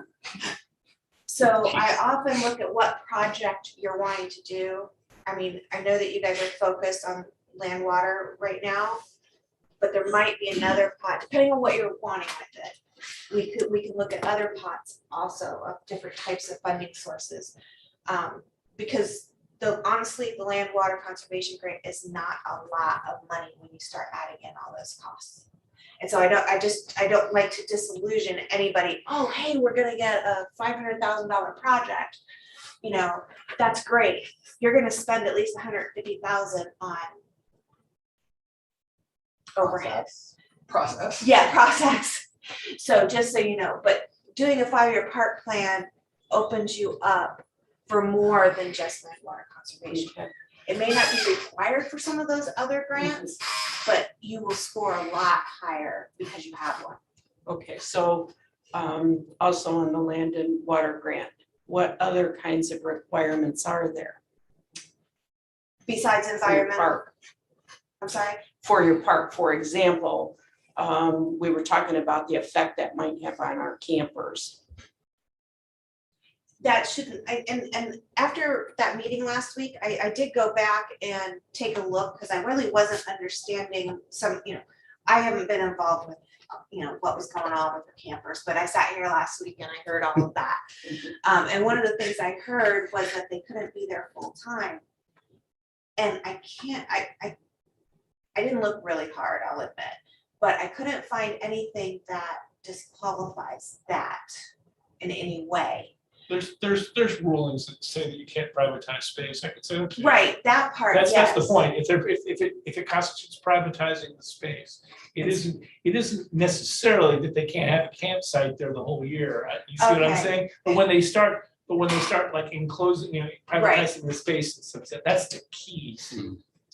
So I often look at what project you're wanting to do I mean, I know that you guys are focused on land water right now, but there might be another pot, depending on what you're wanting with it. We can look at other pots also of different types of funding sources. Because honestly, the land water conservation grant is not a lot of money when you start adding in all those costs. And so I don't like to disillusion anybody, oh, hey, we're gonna get a $500,000 project. You know, that's great. You're gonna spend at least 150,000 on overhead. Process. Yeah, process. So just so you know, but doing a 5-year park plan opens you up for more than just land water conservation. It may not be required for some of those other grants, but you will score a lot higher because you have one. Okay, so also on the land and water grant, what other kinds of requirements are there? Besides for your environmental, park? I'm sorry, For your park, for example, we were talking about the effect that might have on our campers. that shouldn't, and after that meeting last week, I did go back and take a look, because I really wasn't understanding some, I haven't been involved with, what was going on with the campers, but I sat here last week and I heard all of that. And one of the things I heard was that they couldn't be there full time. And I didn't look really hard, I'll admit, but I couldn't find anything that disqualifies that in any way. There's rulings that say that you can't privatize space. I could say, okay. Right, that part, That's yes. the point. If it constitutes privatizing the space, it isn't necessarily that they can't have a campsite there the whole year. You see what I'm Okay. saying? But when they start like enclosing, privatizing the space and stuff, that's the key.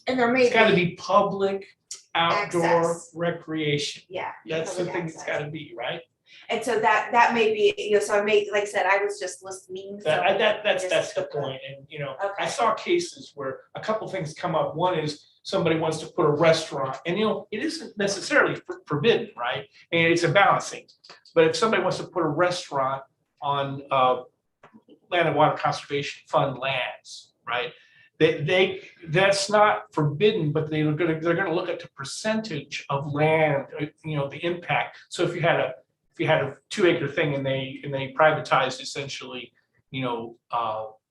And there may It's gotta be, be public outdoor Access. recreation. yeah. That's the public thing it's access. gotta be, right? And so that may be, so I may, like I said, I was just listening. so That's just the took a- point. And, I Okay. saw cases where a couple things come up. One is somebody wants to put a restaurant, and it isn't necessarily forbidden, right? And it's a balancing. But if somebody wants to put a restaurant on land and water conservation fund lands, right? That's not forbidden, but they're gonna look at the percentage of land, the impact. So if you had a 2-acre thing and they privatized essentially,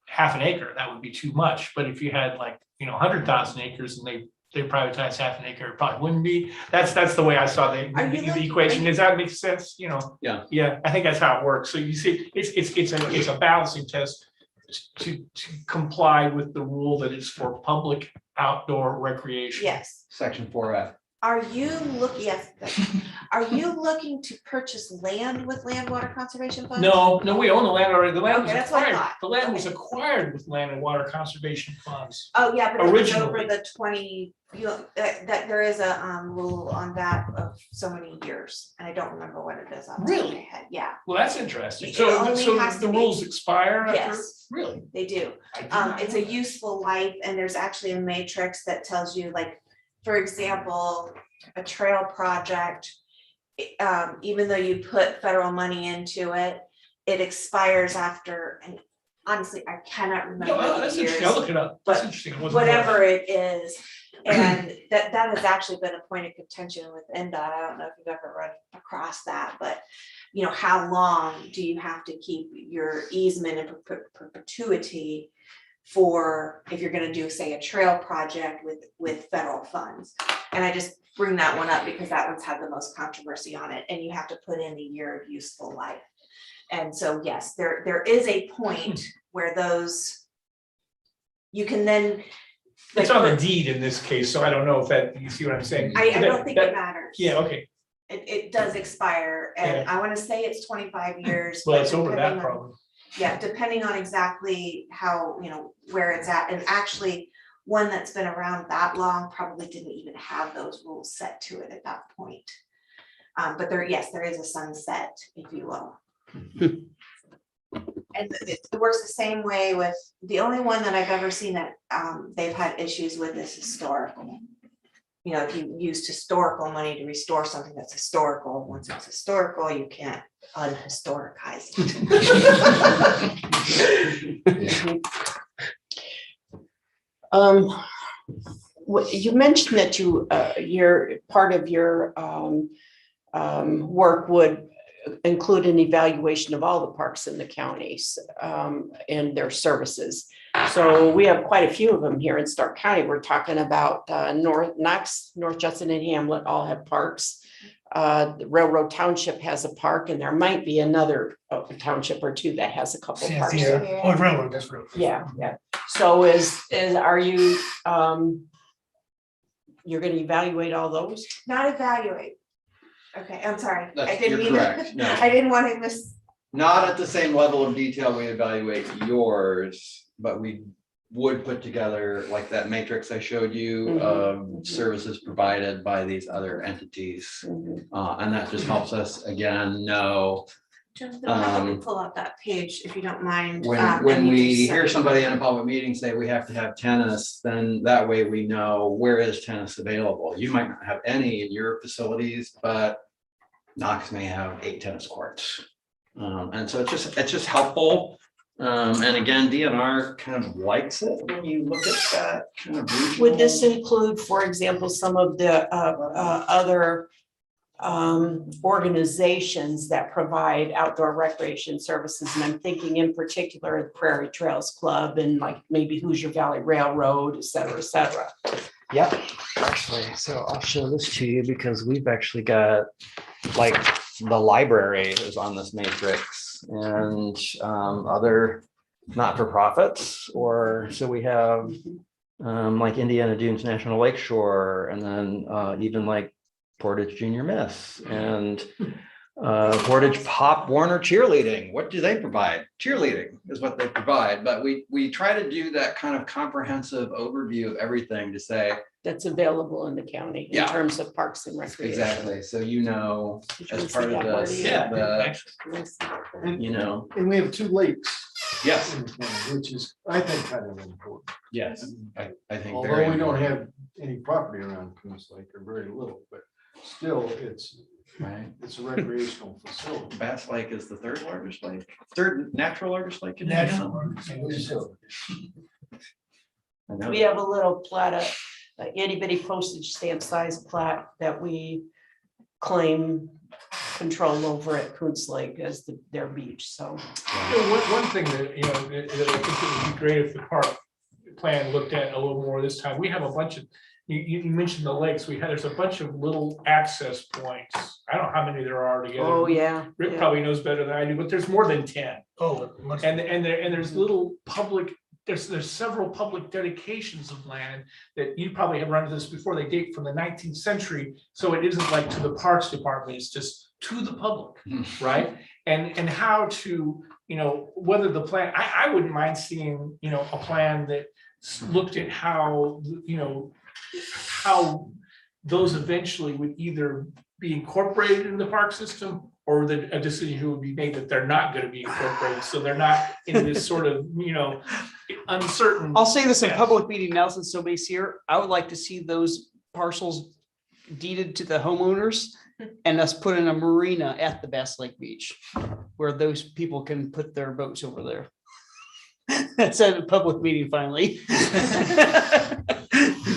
half an acre, that would be too much. But if you had 100,000 acres and they privatized half an acre, it probably wouldn't be. That's the way I saw Are you the looking- equation. Does that make sense? Yeah. Yeah, I think that's how it works. So you see, it's a balancing test to comply with the rule that is for public outdoor recreation. Yes. Section 4F. Are you looking, yes, are you looking to purchase land with land water conservation funds? No, we own the land already. The land was Okay, that's what I acquired. thought. The land was Okay. acquired with land and water conservation funds. Oh, yeah, but it was over Originally. the 20, that there is a rule on that of so many years, and I don't remember what it is off the top of my Really? head, yeah, Well, that's interesting. It So only has the to be- rules expire after? Yes. Really? they do. I did not It's know a that. useful life, and there's actually a matrix that tells you, like, for example, a trail project, even though you put federal money into it, it expires after, and honestly, I cannot No, remember that's the interesting. I'll years, look it up. That's but interesting. I wasn't aware of whatever it is. And that has actually been a point of contention with NDOT. I don't know if you've ever run across that, but how long do you have to keep your easement in perpetuity for if you're gonna do, say, a trail project with federal funds? And I just bring that one up because that one's had the most controversy on it, and you have to put in the year of useful life. And so, yes, there is a point where those, you can then. It's on the deed in this case, so I don't know if that, you see what I'm saying? I don't think it matters. Yeah, okay. It does expire, and I wanna say it's 25 years. Well, but it's over that depending on- problem. Yeah, depending on exactly how, where it's at, and actually, one that's been around that long probably didn't even have those rules set to it at that point. But there is a sunset, if you will. And it works the same way with, the only one that I've ever seen that they've had issues with is historical. If you used historical money to restore something that's historical, once it's historical, you can't unhistoricize it. You mentioned that your part of your work would include an evaluation of all the parks in the counties and their services. So we have quite a few of them here in Stark County. We're talking about North Knox, North Judson and Hamlet all have parks. The Railroad Township has a park, and there might be another township or two that has a couple parks. Cynthia, oh, railroad, that's real. Yeah, yeah. So are you, you're gonna evaluate all those? Not evaluate. Okay, I'm sorry. I That's- didn't you're mean, correct, no. I didn't want to miss, Not at the same level of detail we evaluate yours, but we would put together like that matrix I showed you of services provided by these other entities. And that just helps us again know Jonathan, I'll have you pull up that page if you don't mind. when and you we just hear send- somebody in a public meeting say we have to have tennis, then that way we know where is tennis available. You might not have any in your facilities, but Knox may have 8 tennis courts. And so it's just helpful. And again, DNR kind of likes it when you look at that kind of. Would this regional- include, for example, some of the other organizations that provide outdoor recreation services? And I'm thinking in particular, the Prairie Trails Club and like maybe Hoosier Valley Railroad, et cetera, et cetera. Yep, actually, so I'll show this to you because we've actually got, like, the library is on this matrix and other not-for-profits, or so we have like Indiana Dunes National Lakeshore, and then even like Portage Junior Miss and Portage Pop Warner Cheerleading. What do they provide? Cheerleading is what they provide, but we try to do that kind of comprehensive overview of everything to say, That's available in the county in Yeah. terms of parks and recreation. exactly, so you know, Did you as see part of that, Marty? the, you know, And we have 2 lakes. yes, in the county, which is, I think, kind of important. yes, I think. Although very we don't important. have any property around Coons Lake, or very little, but still, Right, it's a recreational facility. Bass Lake is the 3rd largest lake, 3rd natural largest lake. in the Natural. nation. I know We that. have a little plat, a itty bitty postage stamp size plat that we claim control over at Coons Lake as their beach, so. You know, one thing that, you know, that I think it would be great if the park plan looked at a little more this time, we have a bunch of, you mentioned the lakes, there's a bunch of little access points. I don't know how many there are together. Oh, yeah. Rick yeah. probably knows better than I do, but there's more than 10. Oh, much. And there's little public, there's several public dedications of land that you probably have run into this before. They date from the 19th century. So it isn't like to the Parks Department, it's just to the public, right? And how to, you know, whether the plan, I wouldn't mind seeing, you know, a plan that looked at how, you know, how those eventually would either be incorporated in the park system, or that a decision would be made that they're not going to be incorporated, so they're not in this sort of, you know, uncertain. I'll say this in Yeah. public meeting now since nobody's here. I would like to see those parcels deeded to the homeowners and us put in a marina at the Bass Lake Beach where those people can put their boats over there. That's a public meeting finally.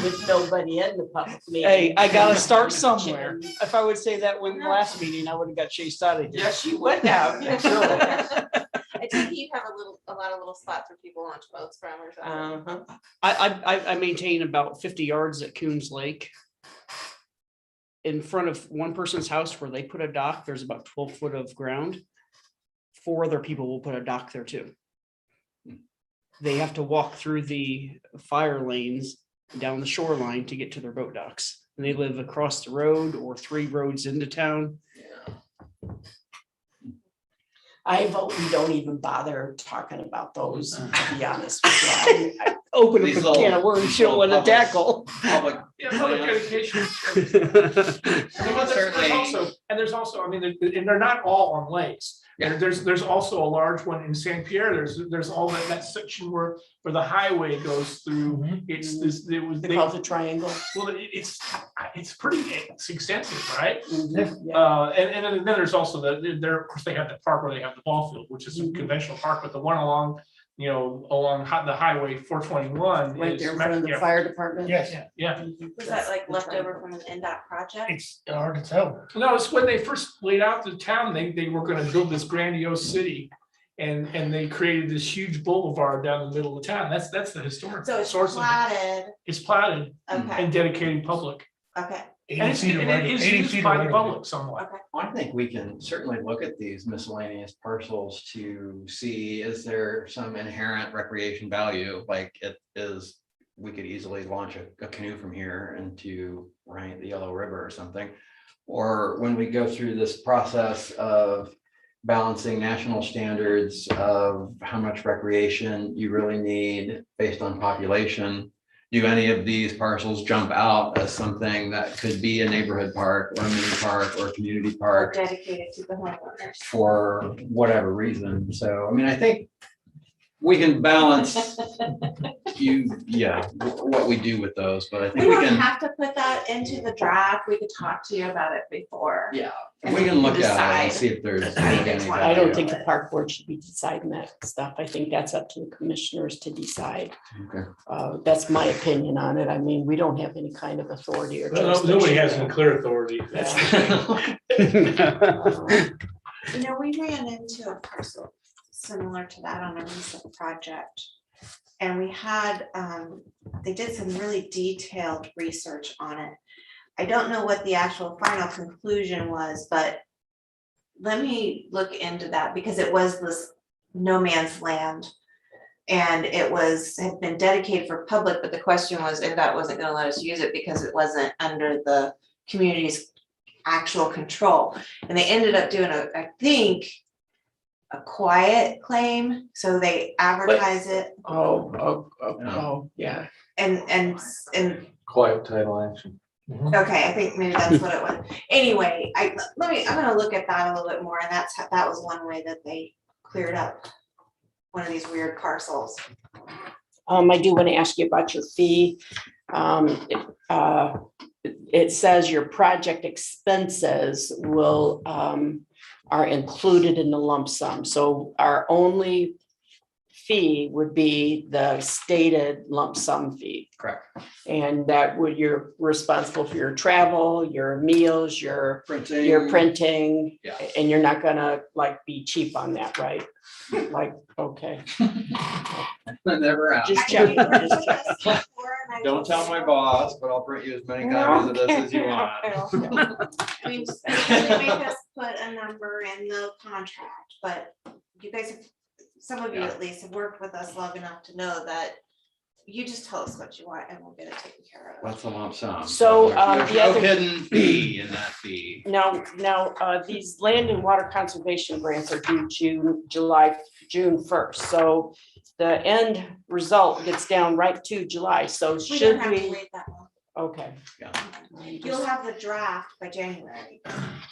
With nobody in the public meeting. Hey, I gotta start somewhere. If I would say that when the last meeting, I would have got chased out of here. Yes, you would have. I think you have a lot of little spots where people launch boats from or something. Uh-huh. I maintain about 50 yards at Coons Lake. In front of one person's house where they put a dock, there's about 12 foot of ground. 4 other people will put a dock there too. They have to walk through the fire lanes down the shoreline to get to their boat docks. And they live across the road or 3 roads into town. I vote we don't even bother talking about those, to be honest with you. I Open up These a can little- of worms, you don't want to public- tackle. Public. Yeah, public dedication. And there's also, I mean, and they're not all on lakes. Yeah. There's also a large one in St. Pierre. There's all that section where the highway goes through. It's this, it was. They call it the triangle. Well, it's pretty, it's extensive, right? Yeah. And then there's also there, of course, they have the park where they have the ball field, which is a conventional park, but the one along along the highway 421. Right is there in front of the yeah, fire department. Yes, Yeah, Was that like leftover from an NDOT project? it's hard to tell. no, it's when they first laid out the town, they were gonna build this grandiose city. And they created this huge boulevard down the middle of town. That's the historic So it's source of it. platted, It's platted okay, and dedicated public. okay, 80 And feet of it right, is 80 used feet by of the right. public somewhat. okay. I think we can certainly look at these miscellaneous parcels to see, is there some inherent recreation value? Like it is, we could easily launch a canoe from here into, right, the Yellow River or something. Or when we go through this process of balancing national standards of how much recreation you really need based on population, do any of these parcels jump out as something that could be a neighborhood park or a mini park or a community Or park dedicated to the homeowners. for whatever reason? So, I mean, I think we can balance what we do with those, but I We think we don't can, have to put that into the draft. We could talk to you about it before. yeah, we can look at it and Decide. see if there's. I think any it's one- I don't value. think the park board should be deciding that stuff. I think that's up to the commissioners to decide. Okay. That's my opinion on it. I mean, we don't have any kind of authority or. Nobody has jurisdiction. any clear authority. We ran into a parcel similar to that on a recent project. And we had, they did some really detailed research on it. I don't know what the actual final conclusion was, but let me look into that because it was this no man's land. And it had been dedicated for public, but the question was if that wasn't gonna let us use it because it wasn't under the community's actual control. And they ended up doing I think, a quiet claim, so they advertise it Yeah. and Quiet title action. okay, I think maybe that's what it was. Anyway, I'm gonna look at that a little bit more, and that was one way that they cleared up one of these weird parcels. I do want to ask you about your fee. It says your project expenses are included in the lump sum. So our only fee would be the stated lump sum fee. Correct. And you're responsible for your travel, your meals, your Printing. printing, Yeah. and you're not gonna be cheap on that, right? Okay. Never out. Just I checking, mean, we're just with us before, and I Don't told tell my them- boss, but I'll print you as many copies of this as you want. I mean, they make us put a number in the contract, but you guys, some of you Yeah. at least have worked with us long enough to know that you just tell us what you want and we'll get it taken care of. What's a lump sum? So, There's the no other- hidden fee in that fee. Now, these land and water conservation grants are due June 1st. So the end result gets down right to July. So We should don't have to we? wait that long. Okay. You'll have the draft by January.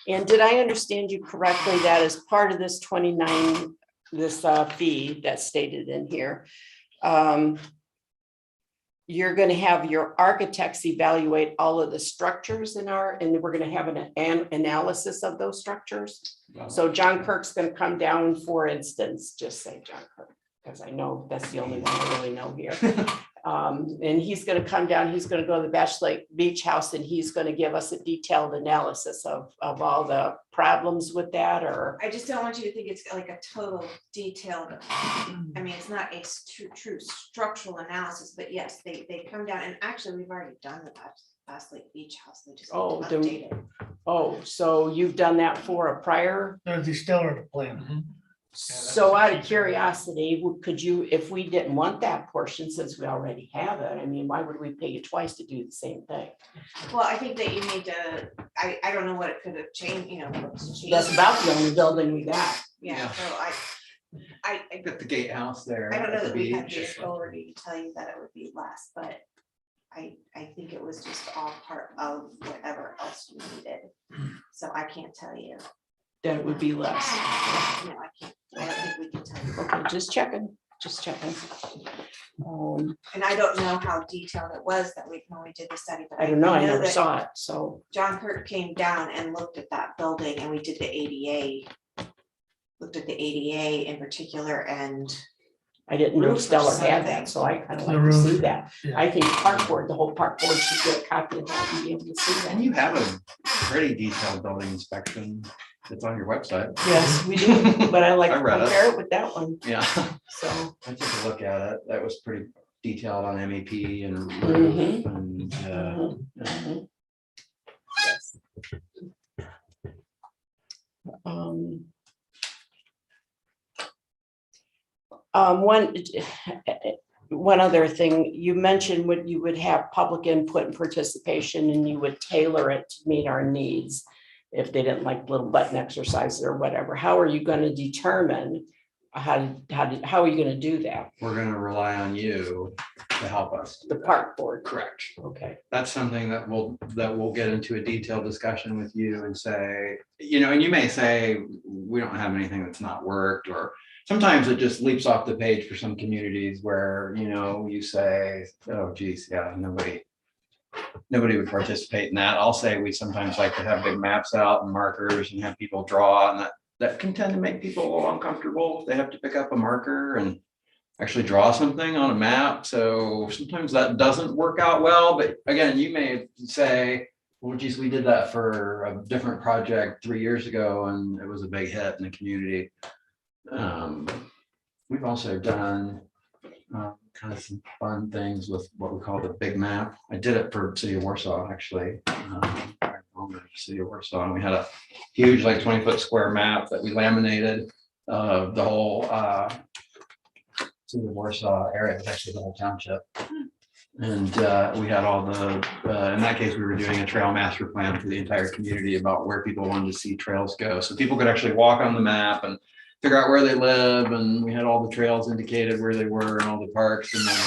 And did I understand you correctly that as part of this 29, this fee that's stated in here, you're going to have your architects evaluate all of the structures and we're going to have an analysis of those structures? So John Kirk's going to come down, for instance, just say John Kirk, because I know that's the only one I really know here. And he's going to come down, he's going to go to the Bash Lake Beach House and he's going to give us a detailed analysis of all the problems with that, or, I just don't want you to think it's like a total detailed, I mean, it's not a true structural analysis, but yes, they come down and actually we've already done the Bass Lake Beach House. They just need Oh, to do- update it. so you've done that for a prior? There's the stellar plan. So out of curiosity, could you, if we didn't want that portion, since we already have it, I mean, why would we pay you twice to do the same thing? Well, I think that you need to, I don't know what it could have changed, what's changed. That's about the only building we got. Yeah, Yeah. so I Got the gatehouse there. don't know at the that we had the beach. authority to tell you that it would be less, but I think it was just all part of whatever else you needed. So I can't tell you. That it would be less. No, I can't, I don't think we can tell you. Okay, just checking. And I don't know how detailed it was that when we did the study, but I don't know, I never that saw it, so, John Kirk came down and looked at that building and we did the ADA. Looked at the ADA in particular and I didn't know Roof or Stellar had that, something. so I kind of The like to see roof. that. Yeah. I think park board, the whole park board should get a copy of that and be able to see that. And you have a pretty detailed building inspection that's on your website. Yes, we do, but I like I to read it. compare it with that one, Yeah, so. I took a look at it. That was pretty detailed on MEP and Mhm. and Mhm, mhm. Yes. One other thing, you mentioned when you would have public input and participation and you would tailor it to meet our needs. If they didn't like little button exercises or whatever, how are you gonna determine how are you gonna do that? we're gonna rely on you to help us. The park board, Correct. okay. That's something that we'll get into a detailed discussion with you and say, and you may say, we don't have anything that's not worked, or sometimes it just leaps off the page for some communities where, you say, oh geez, yeah, nobody would participate in that. I'll say we sometimes like to have big maps out and markers and have people draw, and that can tend to make people a little uncomfortable if they have to pick up a marker and actually draw something on a map. So sometimes that doesn't work out well, but again, you may say, well, geez, we did that for a different project 3 years ago and it was a big hit in the community. We've also done kind of some fun things with what we call the big map. I did it for City of Warsaw, actually. City of Warsaw, and we had a huge, like 20-foot square map that we laminated the whole City of Warsaw area. It was actually the whole township. And we had all the, in that case, we were doing a trail master plan for the entire community about where people wanted to see trails go. So people could actually walk on the map and figure out where they live. And we had all the trails indicated where they were and all the parks. And then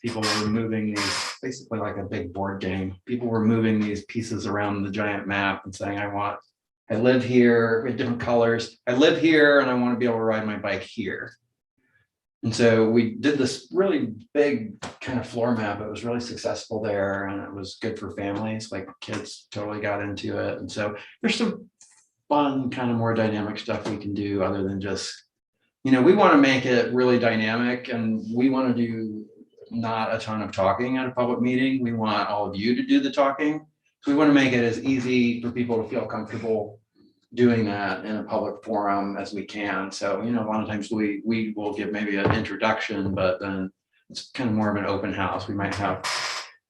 people were moving these, basically like a big board game. People were moving these pieces around the giant map and saying, I live here with different colors. I live here and I want to be able to ride my bike here. And so we did this really big kind of floor map. It was really successful there and it was good for families, like kids totally got into it. And so there's some fun kind of more dynamic stuff we can do other than just, we want to make it really dynamic and we want to do not a ton of talking at a public meeting. We want all of you to do the talking. So we want to make it as easy for people to feel comfortable doing that in a public forum as we can. So, a lot of times we will give maybe an introduction, but then it's kind of more of an open house. We might have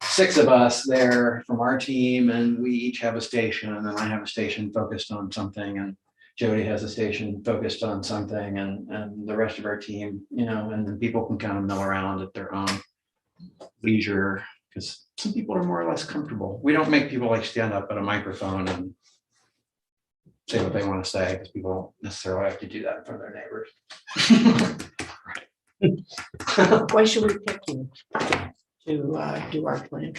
6 of us there from our team and we each have a station, and then I have a station focused on something and Jody has a station focused on something and the rest of our team, and then people can kind of mill around at their own leisure because some people are more or less comfortable. We don't make people like stand up at a microphone and say what they want to say because people don't necessarily have to do that in front of their neighbors. Why should we pick you to do our plan?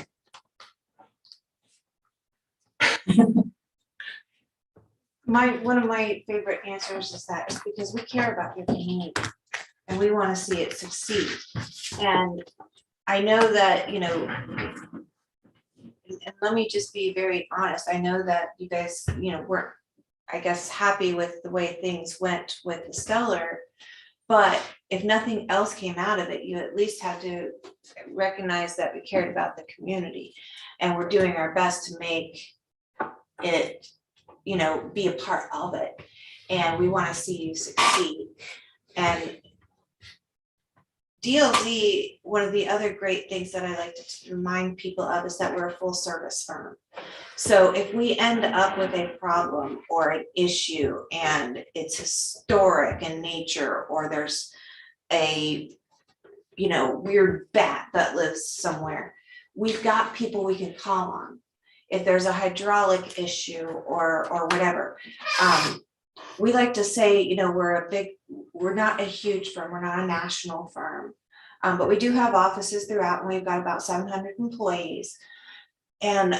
One of my favorite answers is that it's because we care about your community and we want to see it succeed. And I know that, and let me just be very honest. I know that you guys, weren't, I guess, happy with the way things went with the Stellar. But if nothing else came out of it, you at least had to recognize that we cared about the community and we're doing our best to make it, be a part of it. And we want to see you succeed. And DLZ, one of the other great things that I like to remind people of is that we're a full service firm. So if we end up with a problem or an issue and it's historic in nature, or there's a, weird bat that lives somewhere, we've got people we can call on. If there's a hydraulic issue or whatever, we like to say, we're not a huge firm, we're not a national firm, but we do have offices throughout and we've got about 700 employees. And,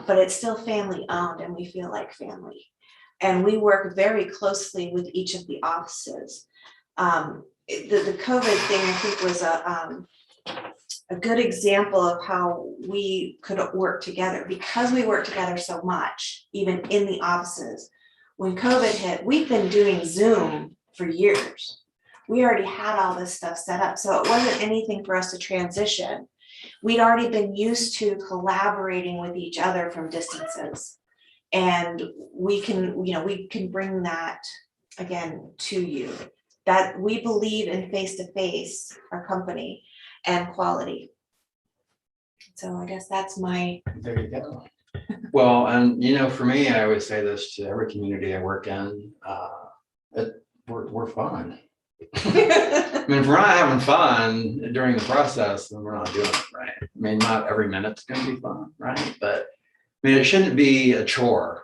but it's still family owned and we feel like family. And we work very closely with each of the offices. The COVID thing, I think, was a good example of how we could work together because we work together so much, even in the offices. When COVID hit, we've been doing Zoom for years. we already had all this stuff set up, so it wasn't anything for us to transition. We'd already been used to collaborating with each other from distances. And we can bring that again to you, that we believe in face-to-face, our company, and quality. So I guess that's my, There you go. Well, and for me, I always say this to every community I work in, we're fun. I mean, if we're not having fun during the process, then we're not doing it right. I mean, not every minute's gonna be fun, right? But I mean, it shouldn't be a chore,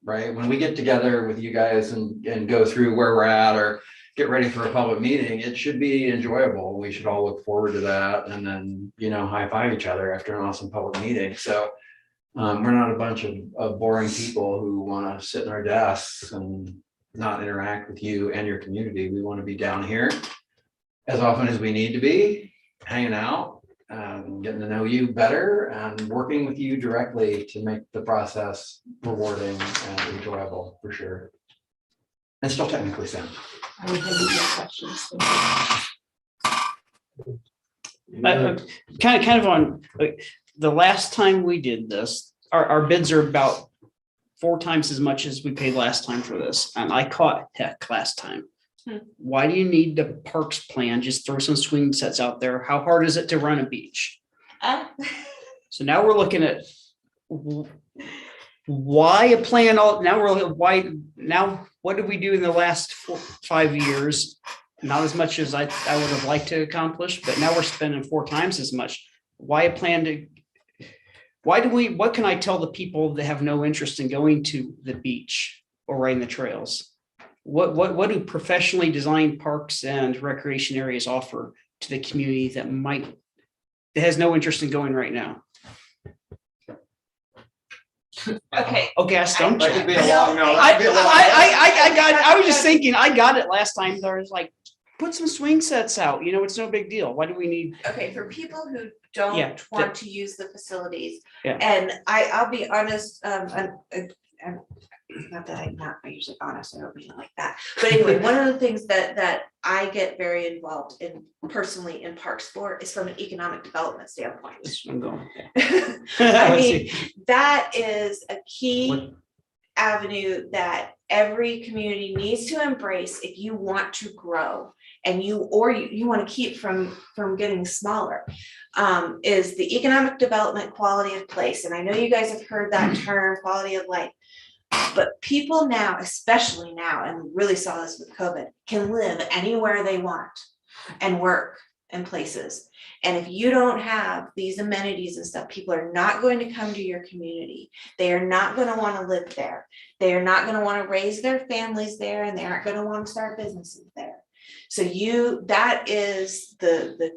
right? When we get together with you guys and go through where we're at or get ready for a public meeting, it should be enjoyable. We should all look forward to that and then, high five each other after an awesome public meeting. So we're not a bunch of boring people who want to sit in our desks and not interact with you and your community. We want to be down here as often as we need to be, hanging out, getting to know you better and working with you directly to make the process rewarding and enjoyable for sure. And still technically sound. I would have any questions. Kind of on, like, the last time we did this, our bids are about 4 times as much as we paid last time for this. And I caught heck last time. Why do you need the parks plan? Just throw some swing sets out there. How hard is it to run a beach? So now we're looking at why a plan. Now what did we do in the last 5 years? Not as much as I would have liked to accomplish, but now we're spending 4 times as much. Why a plan what can I tell the people that have no interest in going to the beach or riding the trails? What do professionally designed parks and recreation areas offer to the community that has no interest in going right now? okay. Okay, I stumped you. That could be a long no. I was just thinking, I got it last time. There was like, put some swing sets out, it's no big deal. Why do we need? Okay, for people who Yeah, don't want to use the facilities, Yeah. and I'll be honest, not that I'm not usually honest, I don't mean it like that. But anyway, one of the things that I get very involved in personally in parks for is from an economic development standpoint. That's where I'm going. I Let's mean, see. that is a key What- avenue that every community needs to embrace if you want to grow and you want to keep from getting smaller, is the economic development quality of place. And I know you guys have heard that term, quality of life. But people now, especially now, and we really saw this with COVID, can live anywhere they want and work in places. And if you don't have these amenities and stuff, people are not going to come to your community. They are not going to want to live there. They are not going to want to raise their families there, and they aren't going to want to start businesses there. So that is the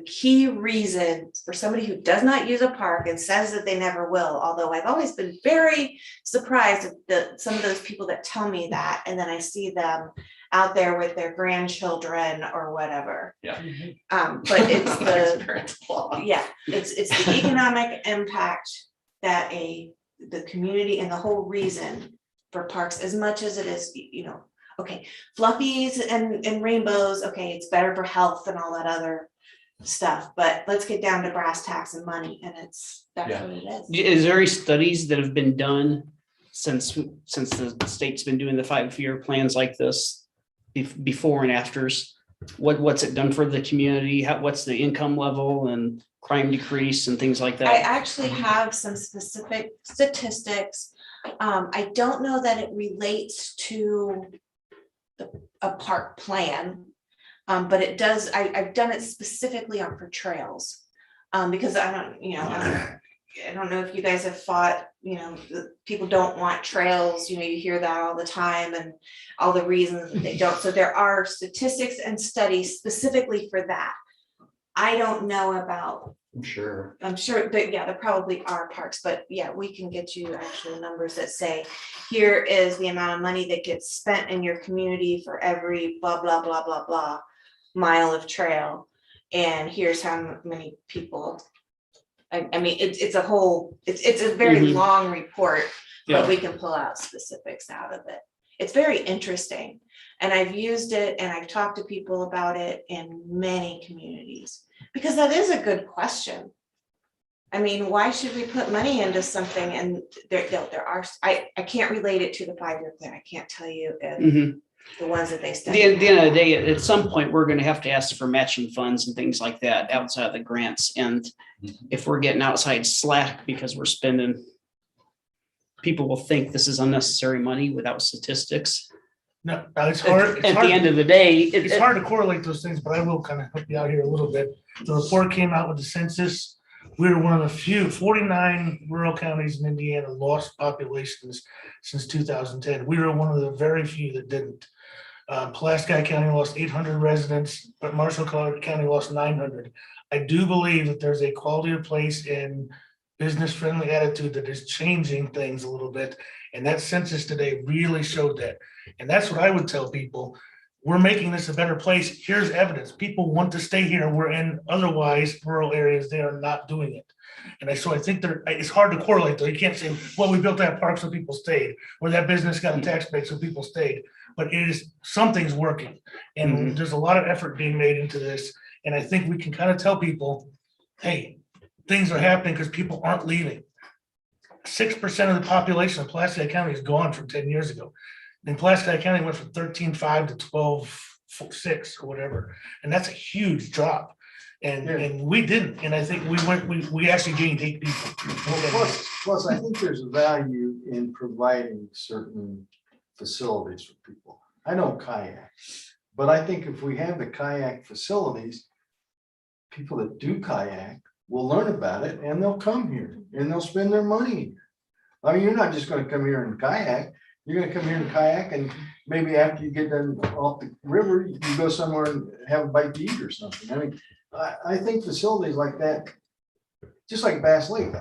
key reason for somebody who does not use a park and says that they never will, although I've always been very surprised at some of those people that tell me that, and then I see them out there with their grandchildren or whatever. Yeah. But it's it's the economic impact that the community and the whole reason for parks, as much as it is, okay, fluffies and rainbows, okay, it's better for health and all that other stuff, but let's get down to brass tacks and money, and that's what it is. Is there any studies that have been done since the state's been doing the 5-year plans like this, before and afters? What's it done for the community? What's the income level and crime decrease and things like I that? actually have some specific statistics. I don't know that it relates to a park plan. But it does, I've done it specifically for trails, because I don't know if you guys have thought, people don't want trails, you hear that all the time and all the reasons that they don't. So there are statistics and studies specifically for that. I don't know about. I'm sure that, there probably are parks, but yeah, we can get you actual numbers that say, here is the amount of money that gets spent in your community for every blah, blah, blah, blah, blah mile of trail, and here's how many people. I mean, it's a very long report, but we can pull out specifics out of it. It's very interesting, And I've used it and I've talked to people about it in many communities, because that is a good question. I mean, why should we put money into something? And there are, I can't relate it to the 5-year plan. I can't tell you if Mhm. the ones that they At study. the end of the day, at some point, we're gonna have to ask for matching funds and things like that outside of the grants. And if we're getting outside slack because we're spending, people will think this is unnecessary money without statistics. No, it's hard. it's At hard the to- end of the day, It's hard to correlate those things, but I will kind of help you out here a little bit. The report came out with the census. We were one of the few, 49 rural counties in Indiana lost populations since 2010. We were one of the very few that didn't. Pulaski County lost 800 residents, but Marshall County lost 900. I do believe that there's a quality of place and business-friendly attitude that is changing things a little bit. And that census today really showed that. And that's what I would tell people. We're making this a better place. Here's evidence. People want to stay here. We're in otherwise rural areas. They are not doing it. And so I think it's hard to correlate though. You can't say, well, we built that park so people stayed, or that business got a tax break so people stayed. But it is, something's working. And there's a lot of effort being made into this. And I think we can kind of tell people, hey, things are happening because people aren't leaving. 6% of the population of Pulaski County is gone from 10 years ago. And Pulaski County went from 13.5 to 12.6 or whatever. And that's a huge drop. And we didn't. And I think we actually gained 8 people. Well, plus, I think there's a value in providing certain facilities for people. I know kayak, but I think if we have the kayak facilities, people that do kayak will learn about it and they'll come here and they'll spend their money. I mean, you're not just gonna come here and kayak, you're gonna come here and kayak, and maybe after you get done off the river, you can go somewhere and have a bite to eat or something. I mean, I think facilities like that, just like Bass Lake,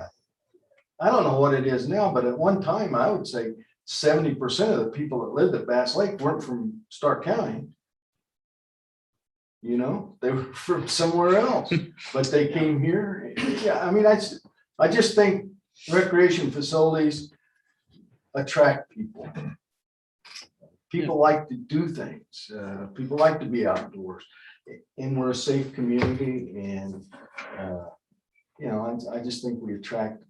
I don't know what it is now, but at one time, I would say 70% of the people that lived at Bass Lake weren't from Stark County. You know, they were from somewhere else, but they came here. Yeah, I mean, I just think recreation facilities attract people. People like to do things. People like to be outdoors, and we're a safe community. And you know, I just think we attract.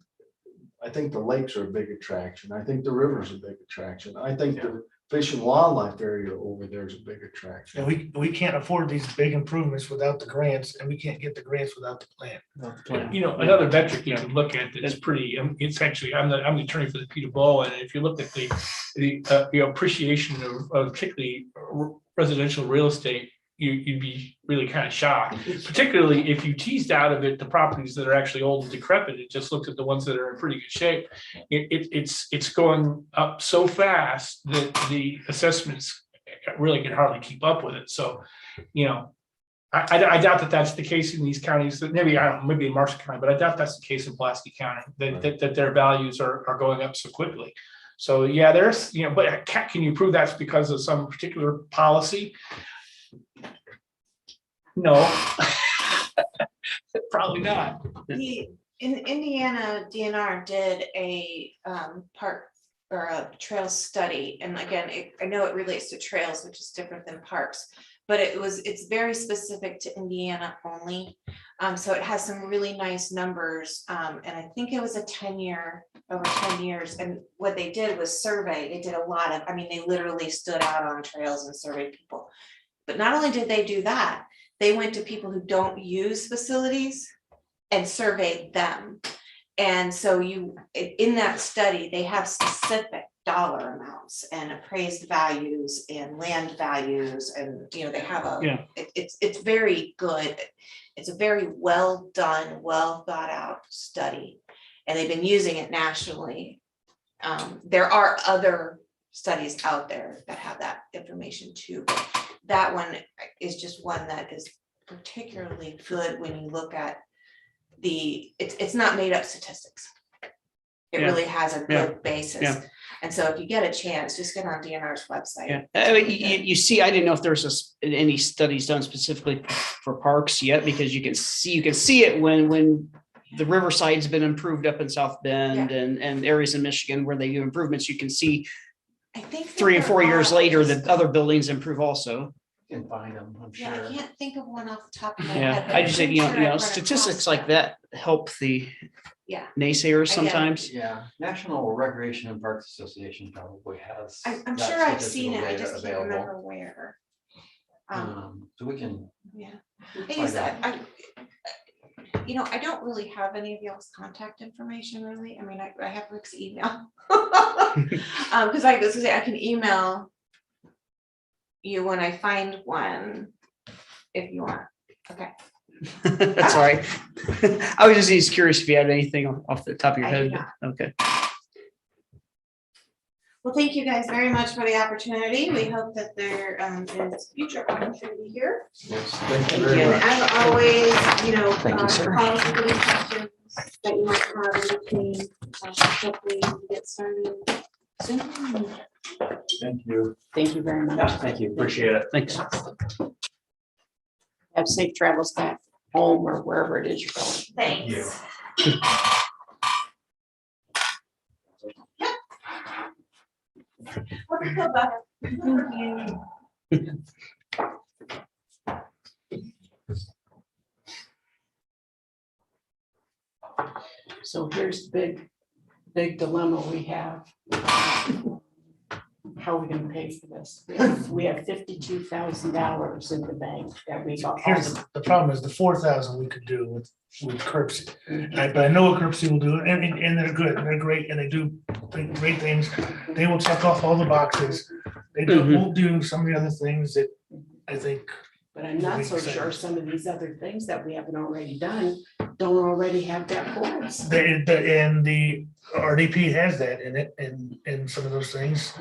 I think the lakes are a big attraction. I think the river's a big attraction. I think the fish and wildlife area over there is a big attraction. And we can't afford these big improvements without the grants, and we can't get the grants without the plan. You know, another metric you can look at that is pretty, it's actually, I'm the attorney for the Peter Bowl, and if you look at the appreciation of particularly residential real estate, you'd be really kind of shocked, particularly if you teased out of it the properties that are actually old and decrepit. It just looked at the ones that are in pretty good shape. It's going up so fast that the assessments really can hardly keep up with it. So, you know, I doubt that that's the case in these counties. That maybe maybe in Marshall County, but I doubt that's the case in Pulaski County. That their values are going up so quickly. So yeah, there's, you know, but can you prove that's because of some particular policy? No, probably not. In Indiana, DNR did a park or a trail study, and again, I know it relates to trails, which is different than parks, but it's very specific to Indiana only. So it has some really nice numbers, and I think it was over 10 years. And what they did was survey. They did a lot of, I mean, they literally stood out on trails and surveyed people. But not only did they do that, they went to people who don't use facilities and surveyed them. And so in that study, they have specific dollar amounts and appraised values and land values. And, you know, they have it's very good. It's a very well done, well thought out study. And they've been using it nationally. There are other studies out there that have that information too. But that one is just one that is particularly good when you look at it's not made up statistics. It really has a good basis. Yeah. And so if you get a chance, just get on DNR's website. Yeah, I mean, you see, I didn't know if there's any studies done specifically for parks yet, because you can see it when the Riverside's been improved up in South Bend and areas in Michigan where they do improvements. You can see I think. that 3 and there 4 years are. later, the other buildings improve also. You can find them, I'm Yeah, sure. I can't think of one off the top of my Yeah, head. but I I'm just say, pretty you know, sure you I've know, run statistics across like that help the Yeah. naysayers it. sometimes. Yeah, National Recreation and Parks Association probably has. I'm that sure I've seen statistical it, I data just can't available. remember where. So we can. Yeah. we can Thing is, find out. I don't really have any of y'all's contact information really. I mean, I have Rick's email. Because I was gonna say, I can email you when I find one, if you want. Okay. That's all right. I was just curious if you had anything off the top of your I do head. Okay. Well, thank you guys very much for the opportunity. We hope that there is future opportunity here. Yes, thank Thank you very you. And much. as always, Thank you, sir. call us with any questions that you might have in between. Hopefully we can get started soon. Thank you. Thank you very much. Thank you. Appreciate it. Thanks. Have safe travels back home or wherever it is you're going. Thanks. What do you feel about it? So here's the big dilemma we have. How are we gonna pay for this? We have $52,000 in the bank that we got. Here's the problem is the 4,000 we could do with Curbsy. But I know what Curbsy will do, and they're good, they're great, and they do great things. They will check off all the boxes. They won't do some of the other things that I think. But I'm not so sure some of these other things that we haven't already done don't already have that for us. And the RDP has that in it, and some of those things.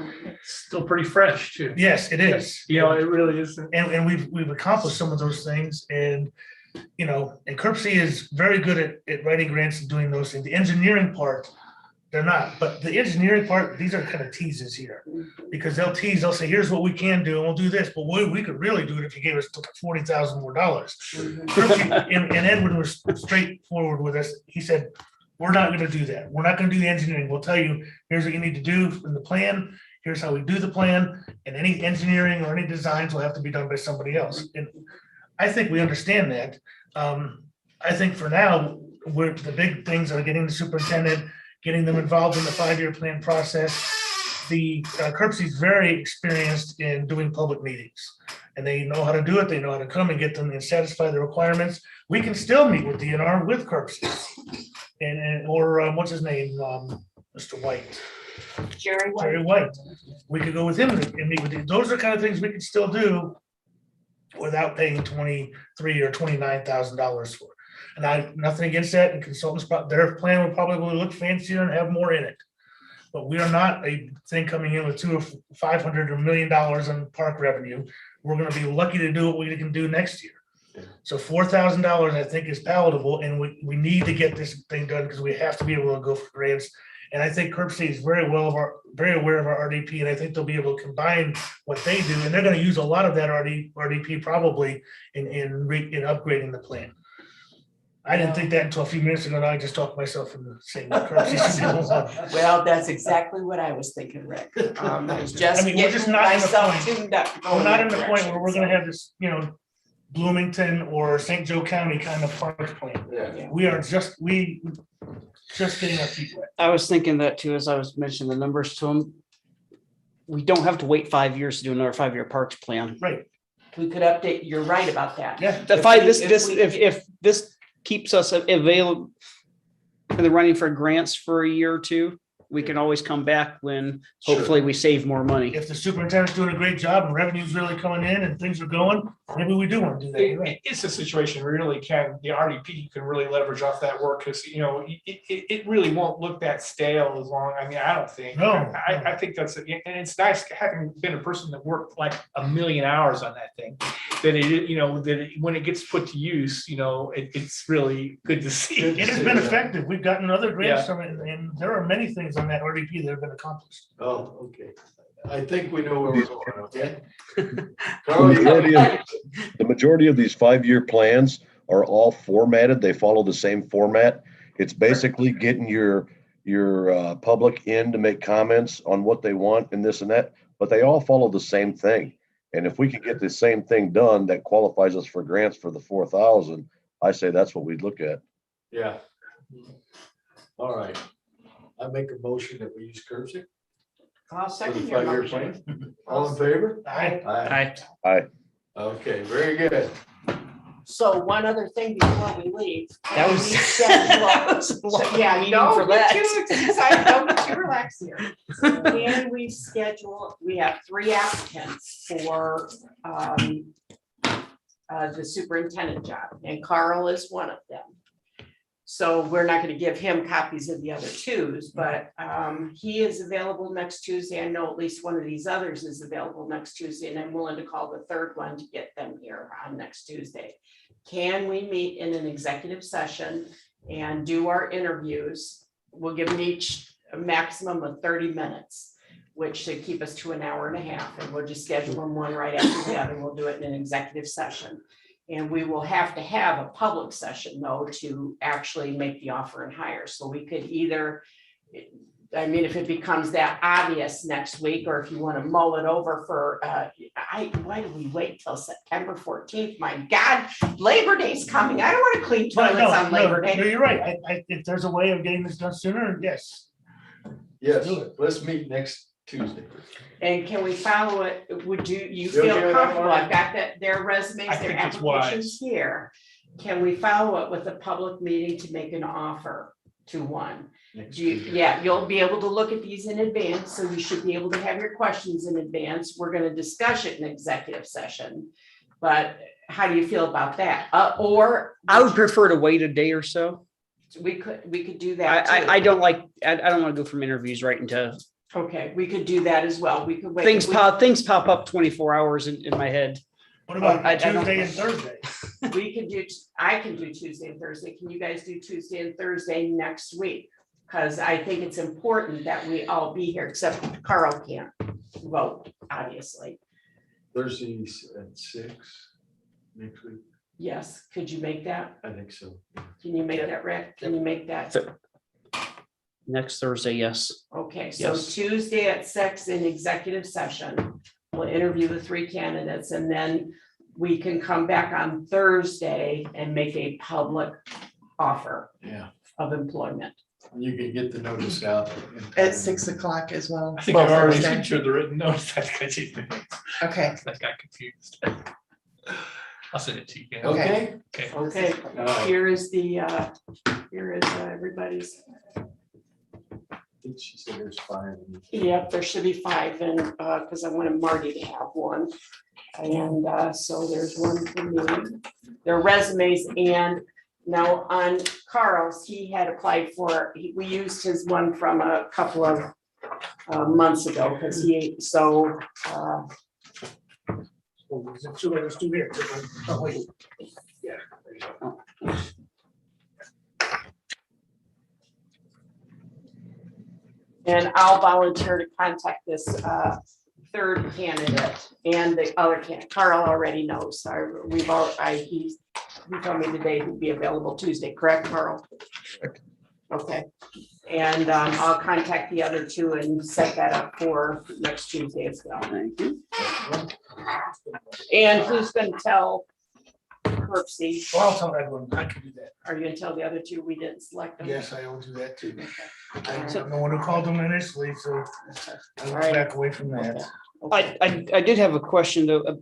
Still pretty fresh too. Yes, it is. You know, it really is. And we've accomplished some of those things, and and Curbsy is very good at writing grants and doing those things. The engineering part, they're not, but the engineering part, these are kind of teases here. Because they'll say, here's what we can do, and we'll do this, but we could really do it if you gave us $40,000 more. Curbsy, and Edwin was straightforward with us. He said, we're not gonna do that. We're not gonna do the engineering. We'll tell you, here's what you need to do in the plan. Here's how we do the plan, and any engineering or any designs will have to be done by somebody else. And I think we understand that. I think for now, the big things are getting the superintendent, getting them involved in the 5-year plan process. The Curbsy is very experienced in doing public meetings, and they know how to do it. They know how to come and get them and satisfy the requirements. We can still meet with DNR with Curbsy, or what's his name, Mr. White. Jerry White. Jerry White. We could go with him and meet with him. Those are the kind of things we can still do without paying $23,000 or $29,000 for. And nothing against that, and consultants, their plan will probably look fancier and have more in it. But we are not a thing coming in with $200,000 or $500,000 or $1 million in park revenue. We're gonna be lucky to do what we can do next year. So $4,000, I think, is palatable, and we need to get this thing done because we have to be able to go for grants. And I think Curbsy is very aware of our RDP, and I think they'll be able to combine what they do, and they're gonna use a lot of that RDP probably in upgrading the plan. I didn't think that until a few minutes ago, and I just talked myself into saying that Curbsy should be the one. Well, that's exactly what I was thinking, Rick. I was just I mean, we're just getting not in the myself point. tuned up. to go We're not in that the point where direction, we're gonna so. have this, Bloomington or St. Joe County kind of park plan. Yeah. We are just getting our feet wet. I was thinking that too, as I was mentioning the numbers to him. We don't have to wait 5 years to do another 5-year parks plan. Right, We could update, you're right about that. yeah. If this keeps us available in the running for grants for a year or two, we can always come back when hopefully we save more money. If the superintendent's doing a great job and revenue's really coming in and things are going, maybe we do want to do that. You're right. It's a situation where really the RDP can really leverage off that work because, it really won't look that stale as long, I don't think. No. I think and it's nice having been a person that worked like 1,000,000 hours on that thing, that when it gets put to use, it's really good to see. It has been effective. We've gotten other grants from it, and there are many things on that RDP that have been accomplished. Oh, okay. I think we know where we're going, okay? The Carl, you majority have- the majority of these 5-year plans are all formatted. They follow the same format. It's basically getting your your public in to make comments on what they want and this and that, but they all follow the same thing. And if we can get the same thing done that qualifies us for grants for the 4,000, I say that's what we'd look at. Yeah. All right. I make a motion that we use curbside I'll for the second your 5-year motion. plan. All in favor? I, Aye. Okay, very good. So one other thing before we leave. That can was- we schedule- that was a long So, yeah, meeting don't for get that. too excited, don't get too relaxed here. Can we schedule, we have 3 applicants for the superintendent job, and Carl is one of them. So we're not gonna give him copies of the other 2s, but he is available next Tuesday. I know at least one of these others is available next Tuesday, and I'm willing to call the 3rd one to get them here on next Tuesday. Can we meet in an executive session and do our interviews? We'll give them each a maximum of 30 minutes, which should keep us to an hour and a half, and we'll just schedule them one right after the other. We'll do it in an executive session. And we will have to have a public session though to actually make the offer and hire. So we could either, I mean, if it becomes that obvious next week, or if you want to mull it over for, why do we wait till September 14th? My God, Labor Day's coming. I don't want to clean but toilets on no, Labor no, Day. you're right. If there's a way of getting this done sooner, yes. Yes, Do it. let's meet next Tuesday. And can we follow it? Would you You feel okay with that, comfortable? Marty? I've got their resumes, I their think it's applications here. Can we follow it with a public meeting to make an offer to one? Next Do you, Tuesday. yeah, you'll be able to look at these in advance, so you should be able to have your questions in advance. We're gonna discuss it in executive session. But how do you feel about that? Or I would prefer to wait a day or so. we could do I, that too. I don't like, I don't want to go from interviews right into Okay, we could do that as well. We could wait. things We- things pop up 24 hours in my head. What about I don't- Tuesday and Thursday? We can do, I can do Tuesday and Thursday. Can you guys do Tuesday and Thursday next week? Because I think it's important that we all be here, except Carl can't vote, obviously. Thursdays at 6 next week. Yes, could you make that? I think so. Can you make that, Rick? Can you make that? Next Thursday, yes. Okay, so Yes. Tuesday at 6 in executive session, we'll interview the 3 candidates, and then we can come back on Thursday and make a public offer Yeah, of employment. you can get the notice out. in time. At 6 o'clock as well. I think I've already Thursday. sent you the written notice. I think I did things. Okay, I got confused. I'll send it to you. again. Okay. Okay. Okay, All right. here is everybody's. I think she said there's 5. Yep, there should be 5, and because I wanted Marty to have one. And so there's one for me. Their resumes, and now on Carl's, he had applied for, we used his one from a couple of months ago, because so. There's 2 here. Oh, wait. And I'll volunteer to contact this 3rd candidate and the other candidate. Carl already knows. He told me today he'd be available Tuesday, correct, Carl? Okay, and I'll contact the other 2 and set that up for next Tuesday as well. Thank you. And who's gonna tell Kirksey? Well, I'll tell everyone, I can do that. Are you gonna tell the other 2 we didn't select them? Yes, I will do that too. Okay. I'm the one who called them initially, so I will Alright. back away from that. Okay. I did have a question though.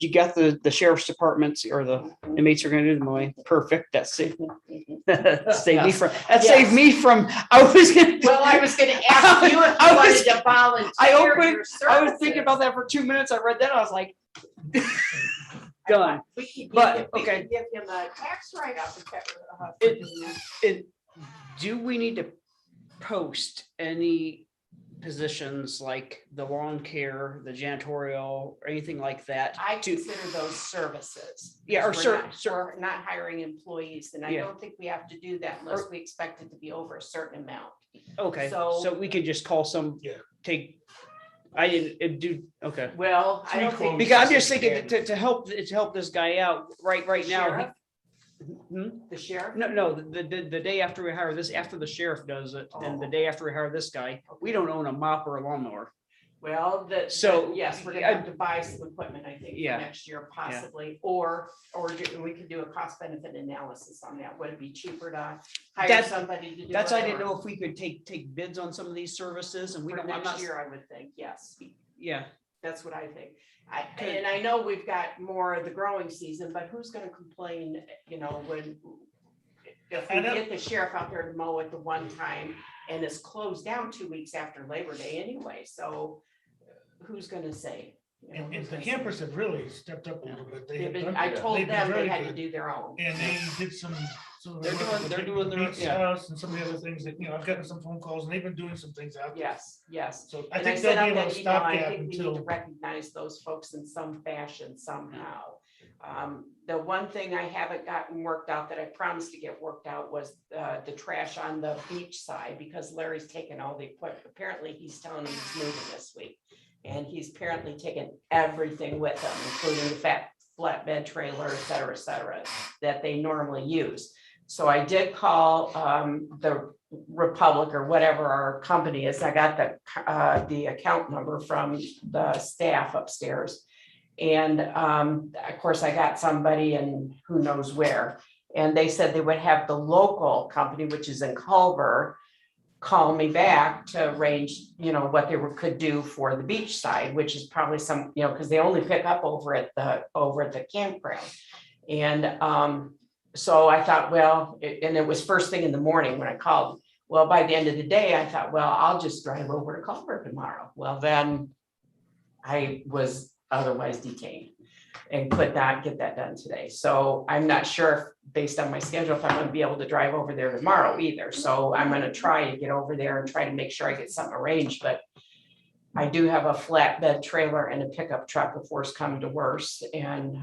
You got the sheriff's departments or the inmates are gonna do the mowing. Perfect. That saved saved me from, that saved me from, I was gonna. Well, I was gonna ask you if I you was- wanted to volunteer. I opened- your I was thinking services. about that for 2 minutes. I read that. I was like, done. We could But, give, we okay. could give him a tax write-off. if that were, Do we need to post any positions like the lawn care, the janitorial, or anything like that? I consider those services. Yeah, or We're not hiring employees, and I Yeah. don't think we have to do that unless we expect it to be over a certain amount. Okay, So- so we could just call some, Yeah. I didn't do, okay. Well, I don't think. Because I'm just thinking to help this guy out right now. Sheriff? The sheriff? No, the day after we hire this, after the sheriff does it, and the day after we hire this guy, we don't own a mop or a lawnmower. Well, So, yes, we're gonna have to buy some equipment, I think, for Yeah. next year possibly, or we could do a cost benefit analysis on that. Would it be cheaper to hire That's- somebody to do it? That's, I didn't or- know if we could take bids on some of these services and we For don't, I'm next not, year, I would think, yes. yeah. That's what I think. And I know we've got more of the growing season, but who's gonna complain, when if we I know. get the sheriff out there to mow at the one time and it's closed down 2 weeks after Labor Day anyway, so who's gonna say? And the campers have really stepped up a little bit. They have done- I told they've been them they very had to good. do their own. And they did some. They're doing their- Beach yeah. House and some of the other things that, I've gotten some phone calls and they've been doing some things out there. Yes. So I And think said they'll on be able that to email, stop I gap think we need until. to recognize those folks in some fashion somehow. The one thing I haven't gotten worked out that I promised to get worked out was the trash on the beach side, because Larry's taken all the equipment. Apparently, he's telling me he's moving this week. And he's apparently taken everything with him, including the flatbed trailer, et cetera, that they normally use. So I did call the Republic or whatever our company is. I got the account number from the staff upstairs. And of course, I got somebody in who knows where. And they said they would have the local company, which is in Culver, call me back to arrange, what they could do for the beach side, which is probably some, because they only pick up over at the campground. And so I thought, well, and it was first thing in the morning when I called. Well, by the end of the day, I thought, well, I'll just drive over to Culver tomorrow. Well, then I was otherwise detained and could not get that done today. So I'm not sure, if, based on my schedule, if I'm gonna be able to drive over there tomorrow either. So I'm gonna try to get over there and try to make sure I get something arranged, but I do have a flatbed trailer and a pickup truck if worse come to worse. And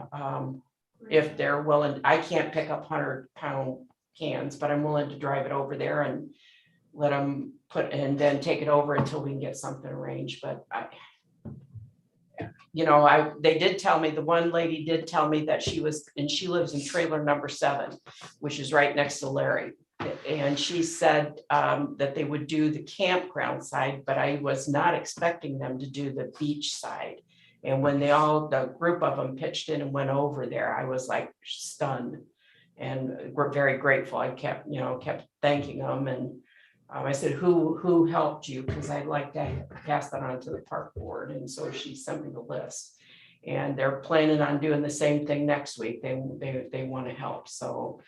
if they're willing, I can't pick up 100-pound cans, but I'm willing to drive it over there and let them and then take it over until we can get something arranged. But they did tell me, the one lady did tell me that she lives in trailer number 7, which is right next to Larry. And she said that they would do the campground side, but I was not expecting them to do the beach side. And when the group of them pitched in and went over there, I was like stunned. And we're very grateful. I kept thanking them. And I said, who helped you? Because I'd like to pass that on to the park board. And so she sent me the list. And they're planning on doing the same thing next week. They want to help. So,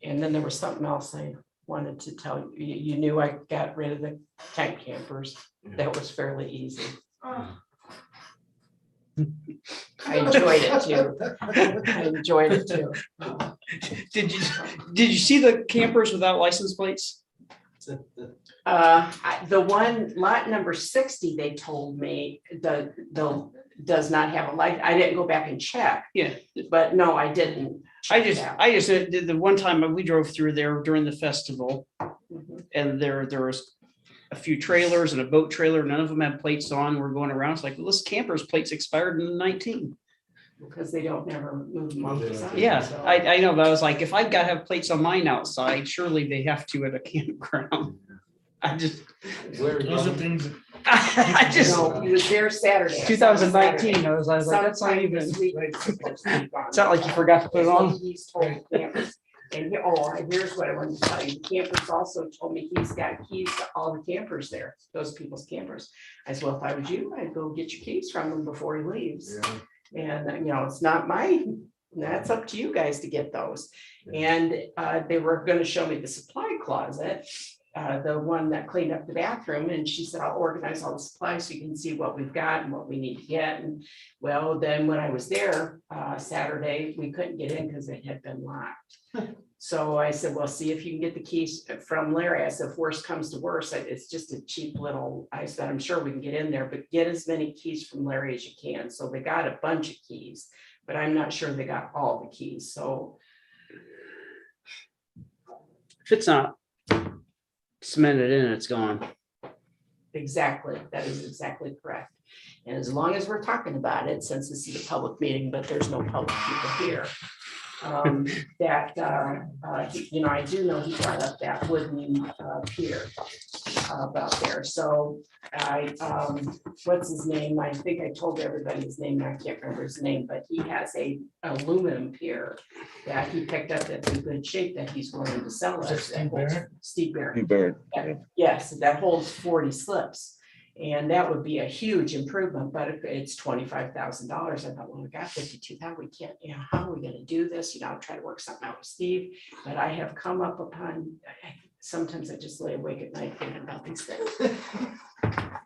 and then there was something else I wanted to tell you. You knew I got rid of the tent campers. That was fairly easy. I enjoyed it too. Did you see the campers without license plates? The one lot number 60, they told me does not have a light. I didn't go back and check. Yeah. But no, I didn't. I just did the one time we drove through there during the festival, Mhm. and there was a few trailers and a boat trailer. None of them had plates on. We're going around. It's like, well, this camper's plates expired in 19. Because they don't never move them off the side. Yeah, so. I know, but I was like, if I've got to have plates on mine outside, surely they have to at a campground. Those are things that I just, No, he was there Saturday. 2019, I was like, that's not Sometime even, this week it's supposed to be gone. it's not like you forgot to put it That's what on. He's told campers. And here's what I wanted to tell you. Campers also told me he's got keys to all the campers there, those people's campers. I said, well, if I was you, I'd go get your keys from him before he leaves. Yeah. And, it's not mine. That's up to you guys to get those. And they were gonna show me the supply closet, the one that cleaned up the bathroom. And she said, I'll organize all the supplies so you can see what we've got and what we need to get. And well, then when I was there Saturday, we couldn't get in because it had been locked. So I said, well, see if you can get the keys from Larry. I said, if worst comes to worst, it's just a cheap little, I said, I'm sure we can get in there, but get as many keys from Larry as you can. So they got a bunch of keys, but I'm not sure they got all the keys. So If it's not cemented in, it's gone. exactly, that is exactly correct. And as long as we're talking about it, since this is a public meeting, but there's no public people here. I do know he brought up that wooden pier about there. So what's his name? I think I told everybody his name. I can't remember his name, but he has a aluminum pier that he picked up that's in good shape that he's willing to sell Is that us. Steve Barrett? Steve Barrett. You Barrett. Yes, that holds 40 slips. And that would be a huge improvement, but if it's $25,000, I thought, well, we got 52,000, we can't, how are we gonna do this? I'll try to work something out with Steve, but I have come up upon, sometimes I just lay awake at night thinking about these things.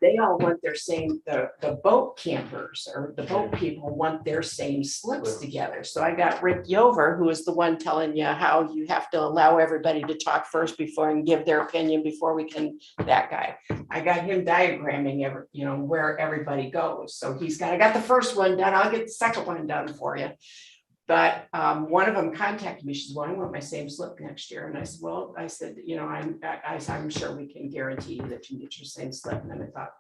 They all want their same, the boat campers or the boat people want their same slips together. So I got Rick Yover, who is the one telling you how you have to allow everybody to talk first before and give their opinion before we can, that guy. I got him diagramming where everybody goes. So I got the first one done. I'll get the second one done for you. But one of them contacted me. She said, well, I want my same slip next year. And I said, well, I'm sure we can guarantee you that you get your same slip. And then I thought,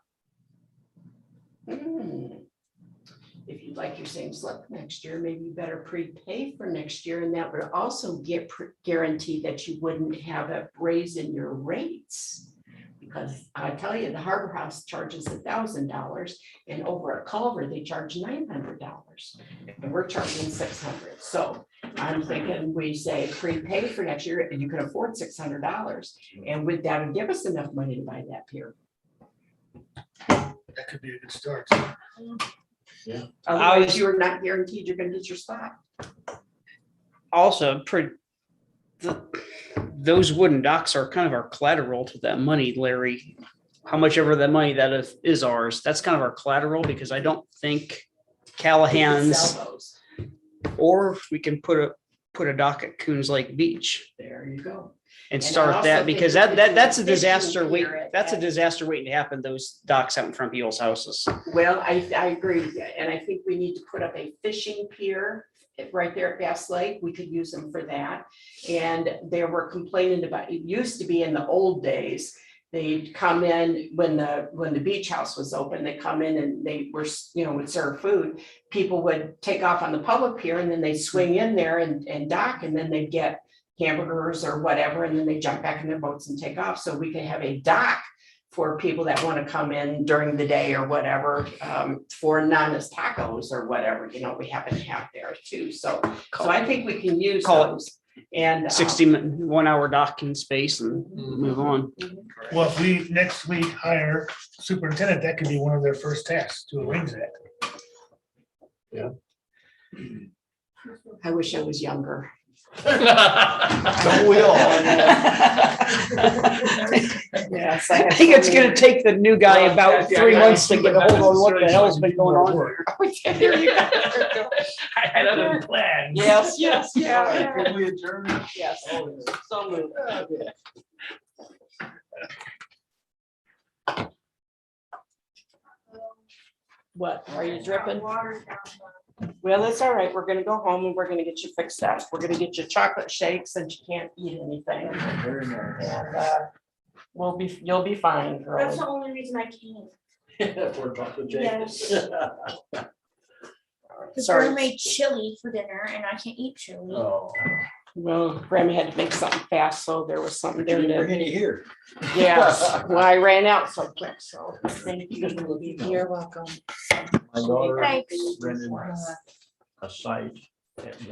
if you'd like your same slip next year, maybe you better prepay for next year. And that would also guarantee that you wouldn't have a raise in your rates. Because I tell you, the Harbor House charges $1,000 and over at Culver, they charge $900 and we're charging $600. So I'm thinking we say prepay for next year and you can afford $600 and with that would give us enough money to buy that pier. That could be a good start. Otherwise, you're not guaranteed you're gonna get your spot. Also, those wooden docks are kind of our collateral to that money, Larry. How much ever that money that is ours, that's kind of our collateral because I don't think Callahan's, Sell those. or we can put a dock at Coons Lake Beach There you go. and And I start also that think because we could do that's a a disaster fishing wait. pier That's a at- disaster waiting to happen. Those docks out in front of people's houses. Well, I agree with you, and I think we need to put up a fishing pier right there at Bass Lake. We could use them for that. And they were complaining about, it used to be in the old days, they'd come in when the beach house was open, they come in and they were, would serve food. People would take off on the public pier and then they swing in there and dock, and then they'd get hamburgers or whatever, and then they jump back in their boats and take off. So we could have a dock for people that want to come in during the day or whatever, for Nana's Tacos or whatever, we happen to have there too. So I think we can use Call it those. And 1 hour docking space and move on. Well, if we next week hire superintendent, that could be one of their first tasks to arrange that. I wish I was younger. Don't we all? Yes, I think it's gonna take the new guy about 3 months to get a hold on what the hell's been going on. There you go. I had other plans. Yes, All right, can we adjourn? yes. So moved. What, are you dripping? Well, it's all right. We're gonna go home and we're gonna get you fixed up. We're gonna get you chocolate shakes since you can't eat anything. Very nice. And you'll be fine, That's the girl. only reason I came. For chocolate Yes. Because Sorry. I made chili for dinner and I can't eat chili. Oh. Well, Grandma had to make something fast, so there was something there Bring to, any here. yes. Well, I ran out so quick, so thank you. You're welcome. My daughter Thanks. rented a site at